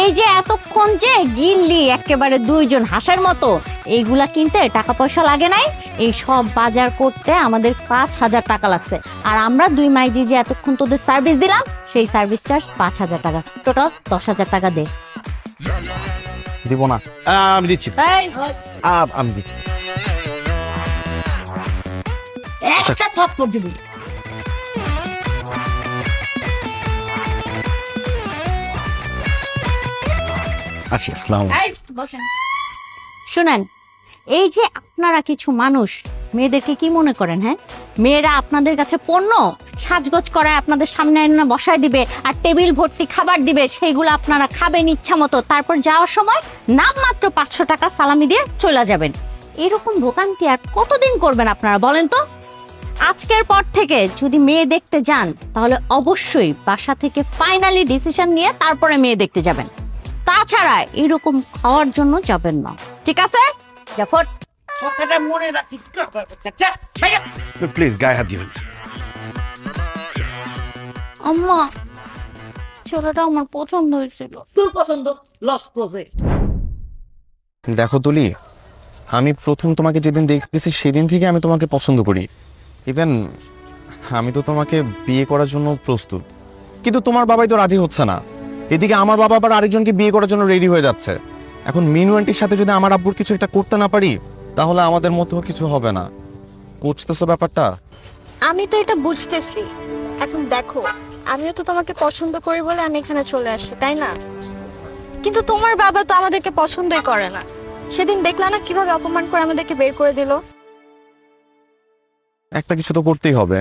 এই যে এতক্ষণ যে গিল্লি একেবারে দুইজন হাঁসের মতো, এইগুলা কিনতে টাকা পয়সা লাগে নাই, এই সব বাজার করতে আমাদের 5,000 টাকা লাগছে, আর আমরা দুই মাইজি যে এতক্ষণ তোদের সার্ভিস দিলাম, সেই সার্ভিস চার্জ 5,000 টাকা, টোটাল 10,000 টাকা দে। দিব না। আমি দিচ্ছি, এই আমি দিচ্ছি। একটা থাপ্পড় দিবি। আসি, আসসালামু আলাইকুম। শুনেন, এই যে আপনারা কিছু মানুষ মেয়েদেরকে কি মনে করেন? হ্যাঁ, মেয়েরা আপনাদের কাছে পণ্য, সাজগোজ করায় আপনাদের সামনে এনে বসায় দিবে আর টেবিল ভর্তি খাবার দিবে, সেইগুলো আপনারা খাবেন ইচ্ছা মতো, তারপর যাওয়ার সময় নামমাত্র 500 টাকা সালামি দিয়ে চলে যাবেন। এরকম ভোগান্তি আর কতদিন করবেন আপনারা বলেন তো? আজকের পর থেকে যদি মেয়ে দেখতে যান, তাহলে অবশ্যই বাসা থেকে ফাইনালি ডিসিশন নিয়ে তারপরে মেয়ে দেখতে যাবেন, তাছাড়া এরকম খাওয়ার জন্য যাবেন না, ঠিক আছে? জাফর, কথাটা মনে রাখিস। প্লিজ গায়ে হাত দিবেন। আম্মা, ছেলেটা আমার পছন্দ হয়েছিল। তোর পছন্দ লস প্রজেক্ট। দেখো তুলি, আমি প্রথম তোমাকে যেদিন দেখতেছি সেদিন থেকে আমি তোমাকে পছন্দ করি। ইভেন আমি তো তোমাকে বিয়ে করার জন্য প্রস্তুত, কিন্তু তোমার বাবাই তো রাজি হচ্ছে না। এদিকে আমার বাবা আবার আরেকজনকে বিয়ে করার জন্য রেডি হয়ে যাচ্ছে। এখন মিনু আন্টির সাথে যদি আমার আব্বুর কিছু একটা করতে না পারি, তাহলে আমাদের মধ্যেও কিছু হবে না। বুঝতেছো ব্যাপারটা? আমি তো এটা বুঝতেছি। এখন দেখো, আমিও তো তোমাকে পছন্দ করি বলে আমি এখানে চলে আসছি, তাই না? কিন্তু তোমার বাবা তো আমাদেরকে পছন্দই করে না। সেদিন দেখলা না কিভাবে অপমান করে আমাদেরকে বের করে দিল। একটা কিছু তো করতেই হবে।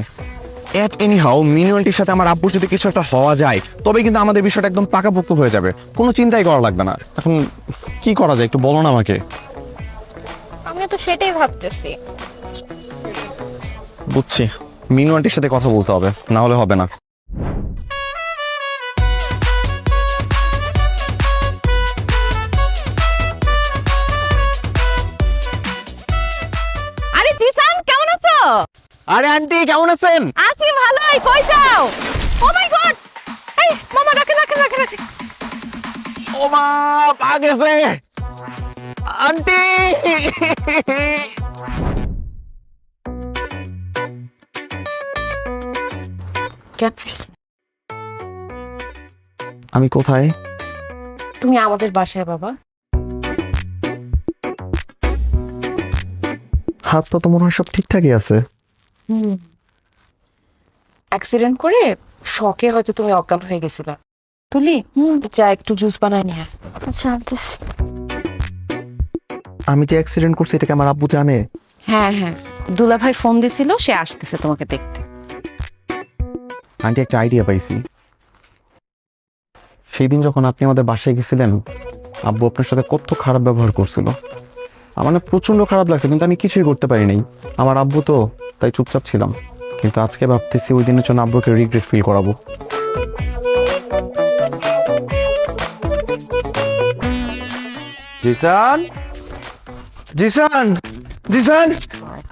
এট এনি হাউ মিনু আন্টির সাথে আমার আব্বুর যদি কিছু একটা হওয়া যায়, তবে কিন্তু আমাদের বিষয়টা একদম পাকাপোক্ত হয়ে যাবে, কোনো চিন্তাই করা লাগবে না। এখন কি করা যায় একটু বলো না আমাকে। আমিও তো সেটাই ভাবতেছি। বুঝছি, মিনু আন্টির সাথে কথা বলতে হবে, না হলে হবে না। আরে জিসান, কেমন আছো? আরে আন্টি কেমন আছেন? আছি ভালোই, কই যাও? ও মাই গড, এই মামা রাখে। ও মা, পা গেছে আন্টি। আমি কোথায়? তুমি আমাদের বাসায় বাবা। হাত পা তো মনে হয় সব ঠিকঠাকই আছে। অ্যাক্সিডেন্ট করে শকে হয়তো তুমি অজ্ঞান হয়ে গেছিলা। তুলি, যা একটু জুস বানায় নিয়ে। আচ্ছা আনতেস। আমি যে অ্যাক্সিডেন্ট করছি এটাকে আমার আব্বু জানে? হ্যাঁ, দুলা ভাই ফোন দিছিল, সে আসতেছে তোমাকে দেখতে। আন্টি, একটা আইডিয়া পাইছি। সেই দিন যখন আপনি আমাদের বাসায় গেছিলেন, আব্বু আপনার সাথে কত খারাপ ব্যবহার করছিল। আমার না প্রচন্ড খারাপ লাগছে, কিন্তু আমি কিছুই করতে পারি নাই। আমার আব্বু তো, তাই চুপচাপ ছিলাম। কিন্তু আজকে ভাবতেছি ওই দিনের জন্য আব্বুকে রিগ্রেট ফিল করাবো। জিসান, জিসান, জিসান,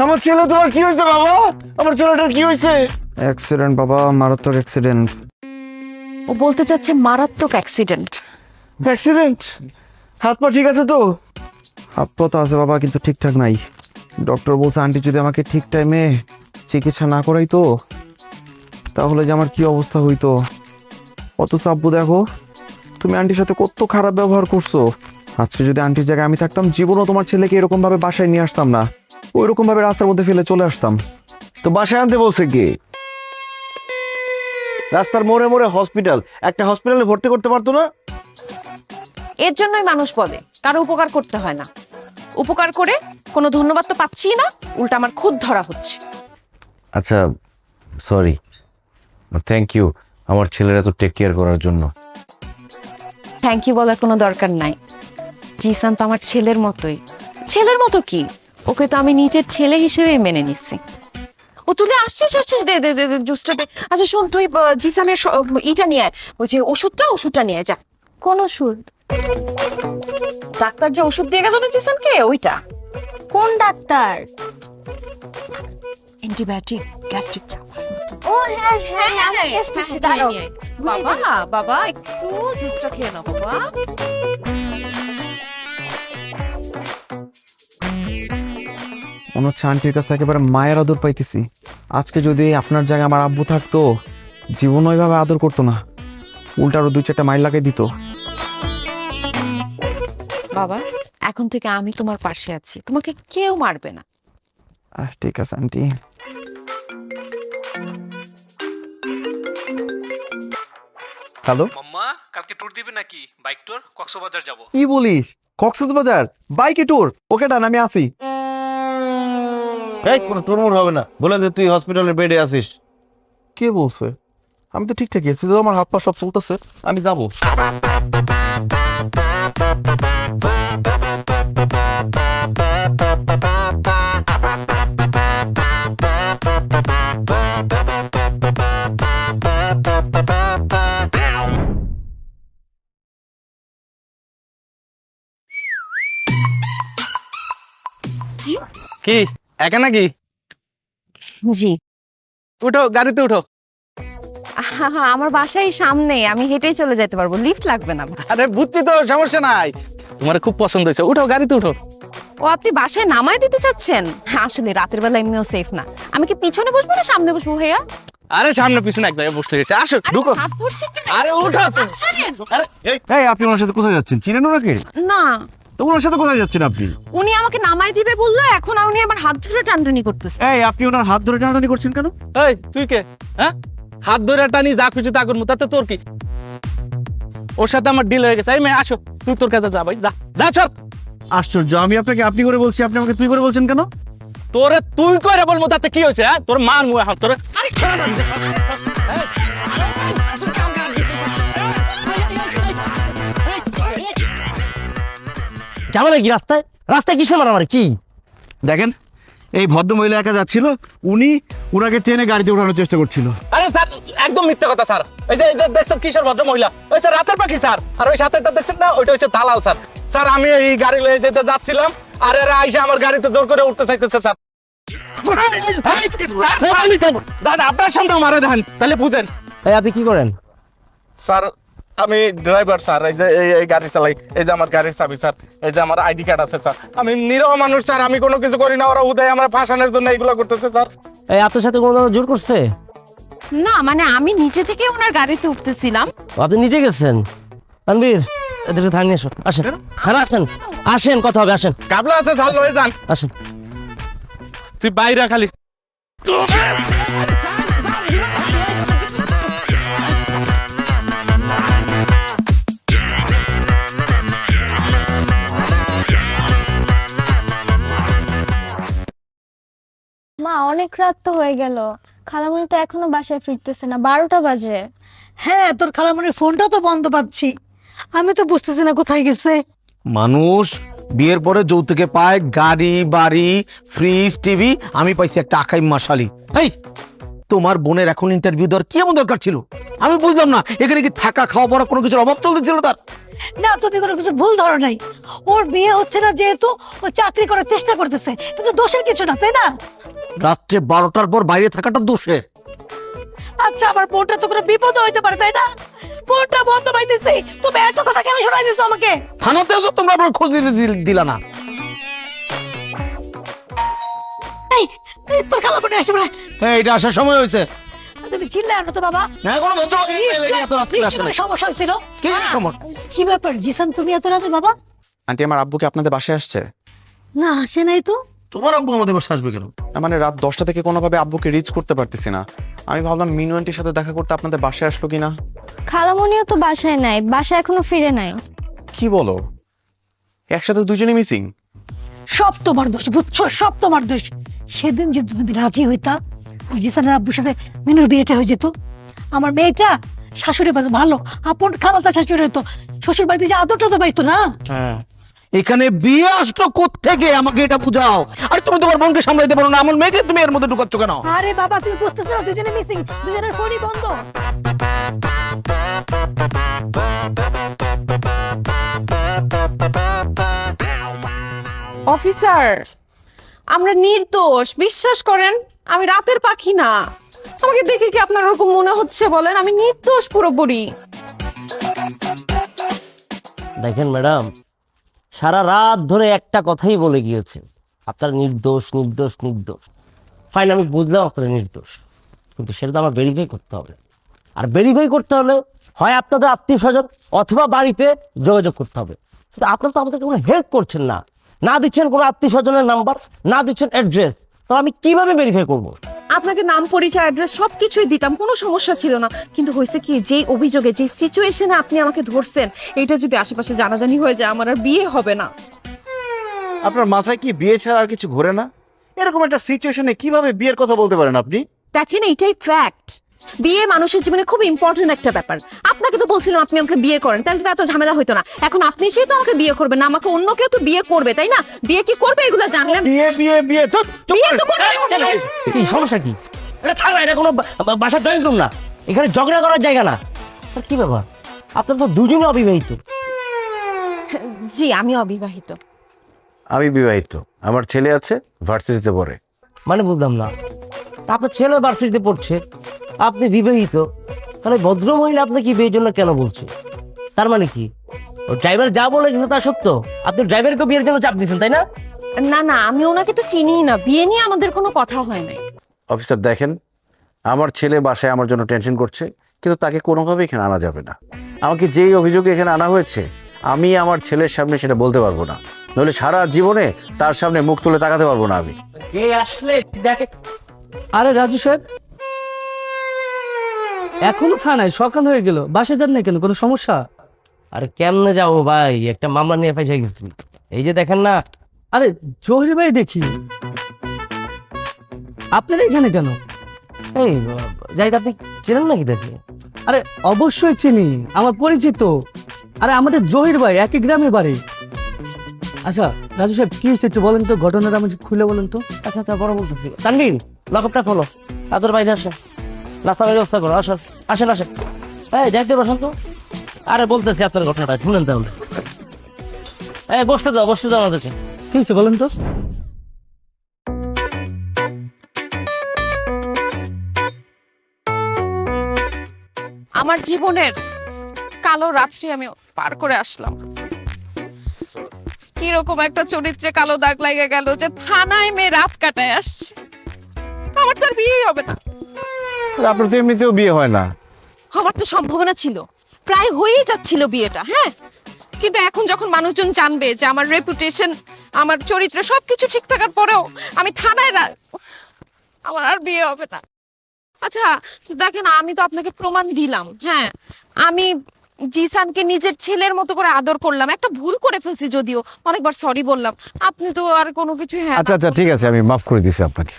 আমার ছেলে, তোমার কি হয়েছে বাবা? আমার ছেলেটার কি হয়েছে? অ্যাক্সিডেন্ট বাবা, মারাত্মক অ্যাক্সিডেন্ট। ও বলতে চাচ্ছে মারাত্মক অ্যাক্সিডেন্ট। অ্যাক্সিডেন্ট? হাত পা ঠিক আছে তো? হাত পা তো আছে বাবা, কিন্তু ঠিকঠাক নাই। ডক্টর বলছে আন্টি যদি আমাকে ঠিক টাইমে চিকিৎসা না করাই তো, তাহলে যে আমার কি অবস্থা হইতো। অথচ আব্বু দেখো, তুমি আন্টির সাথে কত খারাপ ব্যবহার করছো। আজকে যদি আন্টির জায়গায় আমি থাকতাম, জীবনও তোমার ছেলেকে এরকম ভাবে বাসায় নিয়ে আসতাম না, ওইরকম ভাবে রাস্তার মধ্যে ফেলে চলে আসতাম। তো বাসায় আনতে বলছে কি? রাস্তার মোড়ে মোড়ে হসপিটাল, একটা হসপিটালে ভর্তি করতে পারতো না? এর জন্যই মানুষ বলে কারো উপকার করতে হয় না। উপকার করে কোনো ধন্যবাদ তো পাচ্ছি না, উল্টা আমার খুদ ধরা হচ্ছে। আচ্ছা, সরি, থ্যাংক ইউ আমার ছেলের এত টেক কেয়ার করার জন্য। থ্যাংক ইউ বলার কোনো দরকার নাই। জিসান তো আমার ছেলের মতোই। ছেলের মতো কি, ওকে তো আমি নিজের ছেলে হিসেবে মেনে নিচ্ছি। ও তুলে আসছিস আসছিস, দে দে দে দে জুসটা দে। আচ্ছা শোন, তুই জিসানের ইটা নিয়ে আয়, ওই যে ওষুধটা নিয়ে আয় যা। কোন ওষুধ? ডাক্তার যে ওষুধ দিয়ে গেল না জিসানকে, ওইটা। কোন ডাক্তার? অ্যান্টিবায়োটিক, গ্যাস্ট্রিক চাপ আছে না তো? ও হ্যাঁ হ্যাঁ, আমি আসতেছি, দাঁড়াও। বাবা বাবা একটু জুসটা খেয়ে নাও বাবা। মনে হচ্ছে আন্টির কাছে একেবারে মায়ের আদর পাইতেছি। আজকে যদি আপনার জায়গায় আমার আব্বু থাকতো, জীবন ওইভাবে আদর করতো না, উল্টা আরো 2-4টা মাইল লাগাই দিত। বাবা, এখন থেকে আমি তোমার পাশে আছি, তোমাকে কেউ মারবে না। ঠিক আছে আন্টি। হ্যালো মাম্মা, কালকে ট্যুর দিবে নাকি? বাইক ট্যুর, কক্সবাজার যাব। কি বলিস? কক্সবাজার বাইকে ট্যুর? ওকে ডান, আমি আসি। এই কোনো টুরমুর হবে না, বলে দে তুই হসপিটালের বেডে আছিস। কে বলছে? আমি তো ঠিকঠাক আছি, তো আমার হাত পা সব চলতেছে, আমি যাবো। কি একা নাকি? জি। উঠো, গাড়িতে উঠো। আমার বাসায় সামনে, আমি হেঁটেই চলে যেতে পারবো, লিফট লাগবে না। আরে বুঝছি তো, সমস্যা নাই। তোমার খুব পছন্দ হয়েছে, উঠো, গাড়িতে উঠো। ও আপনি বাসায় নামায় দিতে চাচ্ছেন? আসলে রাতের বেলা এমনিও সেফ না। আমি কি পিছনে বসবো না সামনে বসবো ভাইয়া? আরে সামনে পিছনে এক জায়গায় বসতে হয়েছে, আসো ঢুকো। হাত ধরছে কেন? আরে উঠো। এই আপনি ওনার সাথে কোথায় যাচ্ছেন? চিনেন ওনাকে? না। তো ওনার সাথে কোথায় যাচ্ছেন আপনি? উনি আমাকে নামায় দিবে বললো, এখন উনি আমার হাত ধরে টানটানি করতেছে। এই আপনি ওনার হাত ধরে টানাটানি করছেন কেন? এই তুই কে? হ্যাঁ, হাত ধরে টানি যা খুশি তা করবো, তাতে তোর কি? ওর সাথে আমার ডিল হয়ে গেছে। এই মেয়ে আসো, তুই তোর কাছে যা ভাই, যা যা চল। আশ্চর্য, আমি আপনাকে আপনি করে বলছি, আপনি আমাকে তুই করে বলছেন কেন? তোরে তুই করে বলবো, তাতে কি হয়েছে? হ্যাঁ, তোর মান মুয়ে হাত তোরে। ঝামেলা কি রাস্তায়? রাস্তায় কিসে মারামারি কি? দেখেন, এই ভদ্র মহিলা একা যাচ্ছিল, উনি উনাকে টেনে গাড়িতে উঠানোর চেষ্টা করছিল। আরে স্যার, একদম মিথ্যা কথা স্যার। এই যে দেখছেন কিশোর ভদ্র মহিলা, ওই স্যার রাতের পাখি স্যার। আর ওই সাথেটা দেখছেন না, ওইটা হচ্ছে দালাল স্যার। স্যার আমি এই গাড়ি লয়ে যেতে যাচ্ছিলাম, আর এরা আইসা আমার গাড়িতে জোর করে উঠতে চাইতেছে স্যার। দাদা আপনার সামনে মারে দেন, তাহলে বুঝেন। এই আপনি কি করেন? স্যার আমি ড্রাইভার স্যার, এই যে এই গাড়ি চালাই, এই যে আমার গাড়ির চাবি স্যার, এই যে আমার আইডি কার্ড আছে স্যার। আমি নিরহ মানুষ স্যার, আমি কোনো কিছু করি না, ওরা উদয় আমার ফাঁসানোর জন্য এইগুলো করতেছে স্যার। এই আপনার সাথে কোনো জোর করছে? না মানে আমি নিজে থেকে ওনার গাড়িতে উঠতেছিলাম। আপনি নিজে গেছেন? তানভীর, এদেরকে থানিয়ে এসো, আসেন। হ্যাঁ আসেন, আসেন, কথা হবে, আসেন। কাবলা আছে স্যার, লয়ে যান। আসেন। তুই বাইরে খালি। মা, অনেক রাত তো হয়ে গেল, খালামণি তো এখনো বাসায় ফিরতেছে না, 12টা বাজে। হ্যাঁ, তোর খালামণির ফোনটা তো বন্ধ পাচ্ছি, আমি তো বুঝতেছি না কোথায় গেছে। মানুষ বিয়ের পরে যৌতুকে পায় গাড়ি বাড়ি ফ্রিজ টিভি, আমি পাইছি একটা আকাই মশালি। এই তোমার বোনের এখন ইন্টারভিউ দেওয়ার কি এমন দরকার ছিল? আমি বুঝলাম না, এখানে কি থাকা খাওয়া পড়া কোনো কিছুর অভাব চলতেছিল তার? না, তুমি কোনো কিছু ভুল ধরো নাই। ওর বিয়ে হচ্ছে না যেহেতু ও চাকরি করার চেষ্টা করতেছে, কিন্তু দোষের কিছু না, তাই না? রাত্রে 12টার পর বাইরে থাকাটা দোষের। আচ্ছা, আমার বোনটা তো কোনো বিপদ হইতে পারে, তাই না? বোনটা বন্ধ পাইতেছে, তুমি এত কথা কেন শোনাই দিছো আমাকে? থানাতেও তো তোমরা আপনার খোঁজ দিতে দিলা না। এই তোর খালা বোনে আসে বলে এটা আসার সময় হয়েছে। তুমি চিল্লা আনো তো বাবা। না কোনো সমস্যা হয়েছিল। কি সমস্যা? কি ব্যাপার জিসান, তুমি এত রাতে বাবা? আন্টি আমার আব্বু কি আপনাদের বাসায় আসছে? না, আসে নাই তো। তোমার আব্বু আমাদের বাসায় আসবে কেন? মানে রাত 10টা থেকে কোনোভাবে আব্বুকে রিচ করতে পারতেছি না। আমি ভাবলাম মিনু আন্টির সাথে দেখা করতে আপনাদের বাসায় আসলো কিনা। খালামণিও তো বাসায় নাই, বাসায় এখনো ফিরে নাই। কি বলো, একসাথে দুজনই মিসিং? সব তোমার দোষ, বুঝছো? সব তোমার দোষ। সেদিন যদি তুমি রাজি হইতা, জিসানের আব্বুর সাথে মিনুর বিয়েটা হয়ে যেত। আমার মেয়েটা শাশুড়ি ভালো আপন খালাতা শাশুড়ি হইতো, শ্বশুর বাড়িতে যে আদরটা তো পাইতো না। হ্যাঁ, এখানে বিয়ে আসলো কোত্থেকে আমাকে এটা বুঝাও। আরে তুমি তোমার বোনকে সামলাইতে পারো না, আমার মেয়েকে তুমি এর মধ্যে ঢুকাচ্ছ কেন? আরে বাবা, তুমি বুঝতেছো না, দুজনে মিসিং, দুজনের ফোনই বন্ধ। অফিসার, আমরা নির্দোষ, বিশ্বাস করেন। আমি রাতের পাখি না। আমাকে দেখে কি আপনার ওরকম মনে হচ্ছে বলেন? আমি নির্দোষ পুরোপুরি। দেখেন ম্যাডাম, সারা রাত ধরে একটা কথাই বলে গিয়েছে, আপনার নির্দোষ নির্দোষ নির্দোষ। ফাইন, আমি বুঝলাম আপনার নির্দোষ, কিন্তু সেটা তো আমার ভেরিফাই করতে হবে। আর ভেরিফাই করতে হলে হয় আপনাদের আত্মীয় স্বজন অথবা বাড়িতে যোগাযোগ করতে হবে। কিন্তু আপনারা তো আমাদেরকে কোনো হেল্প করছেন না, না দিচ্ছেন কোনো আত্মীয় স্বজনের নাম্বার, না দিচ্ছেন অ্যাড্রেস। তো আমি কিভাবে ভেরিফাই করব? আপনাকে নাম, পরিচয়, অ্যাড্রেস সবকিছুই দিতাম, কোনো সমস্যা ছিল না। কিন্তু হয়েছে কি, যে অভিযোগে, যে সিচুয়েশনে আপনি আমাকে ধরছেন, এটা যদি আশেপাশে জানাজানি হয়ে যায়, আমার আর বিয়ে হবে না। আপনার মাথায় কি বিয়ে ছাড়া আর কিছু ঘোরে না? এরকম একটা সিচুয়েশনে কিভাবে বিয়ের কথা বলতে পারেন আপনি? দেখেন, এইটাই ফ্যাক্ট। বিয়ে মানুষের জীবনে খুব ইম্পর্টেন্ট একটা ব্যাপার। আপনাকে তো বলছিলাম আপনি আমাকে বিয়ে করেন, তাহলে তো এত ঝামেলা হতো না। এখন আপনি যেহেতু আমাকে বিয়ে করবেন না, আমাকে অন্য কেউ তো বিয়ে করবে, তাই না? বিয়ে কি করবে এগুলো জানলাম। বিয়ে বিয়ে বিয়ে তো বিয়ে তো করবে। কি সমস্যা কি? এটা থাকবে, এটা কোনো বাসার ড্রয়িং রুম না, এখানে ঝগড়া করার জায়গা না। আর কি ব্যাপার, আপনার তো দুজনে অবিবাহিত। জি, আমি অবিবাহিত। আমি বিবাহিত, আমার ছেলে আছে, ভার্সিটিতে পড়ে। মানে বুঝলাম না, আপনার ছেলে ভার্সিটিতে পড়ছে, আপনি বিবাহিত, তাহলে ভদ্র মহিলা আপনাকে বিয়ের জন্য কেন বলছে? তার মানে কি, ও ড্রাইভার যা বলে কিন্তু তা সত্য? আপনি ড্রাইভারকে বিয়ের জন্য চাপ দিচ্ছেন, তাই না? না না, আমি ওনাকে তো চিনিই না, বিয়ে নিয়ে আমাদের কোনো কথা হয় নাই। অফিসার দেখেন, আমার ছেলে বাসায় আমার জন্য টেনশন করছে, কিন্তু তাকে কোনোভাবে এখানে আনা যাবে না। আমাকে যেই অভিযোগে এখানে আনা হয়েছে, আমি আমার ছেলের সামনে সেটা বলতে পারবো না, নইলে সারা জীবনে তার সামনে মুখ তুলে তাকাতে পারবো না আমি। এই আসলে দেখে। আরে রাজু সাহেব, এখনো থানায়, সকাল হয়ে গেল, বাসে যান না কেন? কোনো সমস্যা? আরে কেমনে যাবো ভাই, একটা মামলা নিয়ে ফেসে গেছি। এই যে দেখেন না। আরে জহির ভাই, দেখি আপনারা এখানে কেন? এই জাহিদ, আপনি চেনেন নাকি দেখি? আরে অবশ্যই চিনি, আমার পরিচিত। আরে আমাদের জহির ভাই একই গ্রামে বাড়ি। আচ্ছা রাজু সাহেব, কি হয়েছে একটু বলেন তো, ঘটনাটা আমাকে খুলে বলেন তো। আচ্ছা আচ্ছা, বড় বলতেছি। তানভীর, লকআপটা খোলো, তাদের বাইরে আসে, নাস্তার ব্যবস্থা করো। আসেন আসেন আসেন। এই যাইতে বসেন তো। আরে বলতেছি আপনার ঘটনাটা শুনেন তাহলে। এই বসতে দাও আমাদেরকে। কি হয়েছে বলেন তো। আমার জীবনের কালো রাত্রি আমি পার করে আসলাম। কিরকম একটা চরিত্রে কালো দাগ লাগে গেল যে থানায় মেয়ে রাত কাটায় আসছে। আমার তো আর বিয়েই হবে না। আপনার তো এমনিতেও বিয়ে হয় না। আমার তো সম্ভাবনা ছিল, প্রায় হয়েই যাচ্ছিল বিয়েটা। হ্যাঁ, কিন্তু এখন যখন মানুষজন জানবে যে আমার রেপুটেশন, আমার চরিত্র সবকিছু ঠিক থাকার পরেও আমি থানায়, আমার আর বিয়ে হবে না। আচ্ছা দেখেন, আমি তো আপনাকে প্রমাণ দিলাম। হ্যাঁ, আমি জিসানকে নিজের ছেলের মতো করে আদর করলাম। একটা ভুল করে ফেলছি, যদিও অনেকবার সরি বললাম। আপনি তো আর কোনো কিছু। হ্যাঁ আচ্ছা আচ্ছা, ঠিক আছে, আমি মাফ করে দিছি আপনাকে।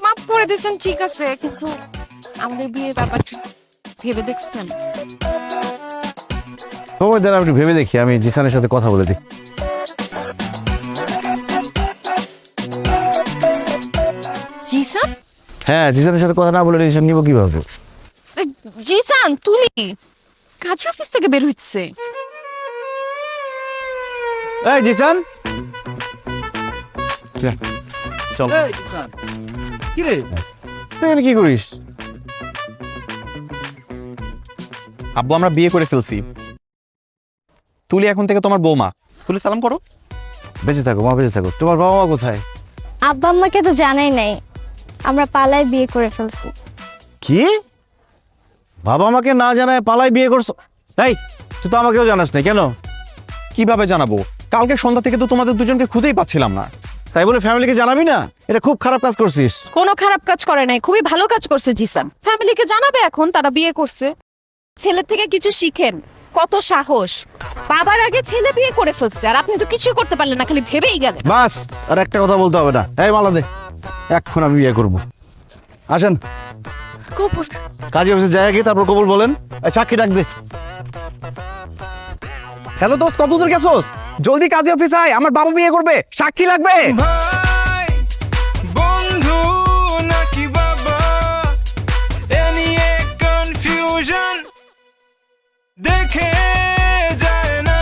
মাফ করে দিয়েছেন, ঠিক আছে, কিন্তু আমাদের বিয়ের ব্যাপারটা ভেবে দেখছেন? সময় দেন, আমি একটু ভেবে দেখি, আমি জিসানের সাথে কথা বলে দেখি। জিসান? হ্যাঁ, জিসানের সাথে কথা না বলে ডিসিশন নিব কিভাবে? জিসান তুলি কাজ অফিস থেকে বের হচ্ছে। এই জিসান, চল। কি রে তুই এখানে কি করিস? আব্বু আমরা বিয়ে করে ফেলছি, তুলি এখন থেকে তোমার বৌমা। তুলি সালাম করো। বেঁচে থাকো মা, বেঁচে থাকো। তোমার বাবা মা কোথায়? আব্বা আম্মাকে তো জানাই নাই, আমরা পালায় বিয়ে করে ফেলছি। কি? বাবা মাকে না জানায় পালাই বিয়ে করছো? এই তুই তো আমাকেও জানাস না, কেন? কিভাবে জানাবো? কালকে সন্ধ্যা থেকে তো তোমাদের দুজনকে খুঁজেই পাচ্ছিলাম না। তাই বলে ফ্যামিলিকে জানাবি না? এটা খুব খারাপ কাজ করছিস। কোনো খারাপ কাজ করে নাই, খুবই ভালো কাজ করছে জিসান। ফ্যামিলিকে জানাবে এখন তারা বিয়ে করছে। ছেলের থেকে কিছু শিখেন, কত সাহস। বাবার আগে ছেলে বিয়ে করে ফেলছে আর আপনি তো কিছুই করতে পারলেন না, খালি ভেবেই গেলেন। বাস, আর একটা কথা বলতে হবে না। এই মালা দে, এখন আমি বিয়ে করবো। আসেন কপুর কাজী অফিসে যাই আগে, তারপর কবুল বলেন। এই সাক্ষী ডাক দে। হ্যালো দোস্ত, কত দূর গেছোস? জলদি কাজী অফিস আয়, আমার বাবা বিয়ে করবে, সাক্ষী লাগবে। ভাই বন্ধু নাকি বাবা, এ নিয়ে কনফিউশন দেখে যায় না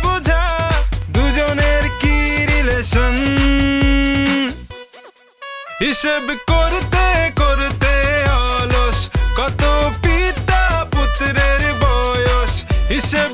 বোঝা, দুজনের কি রিলেশন। হিসেব করতে করতে অলস, কত পিতা পুত্রের বয়স। হিসেব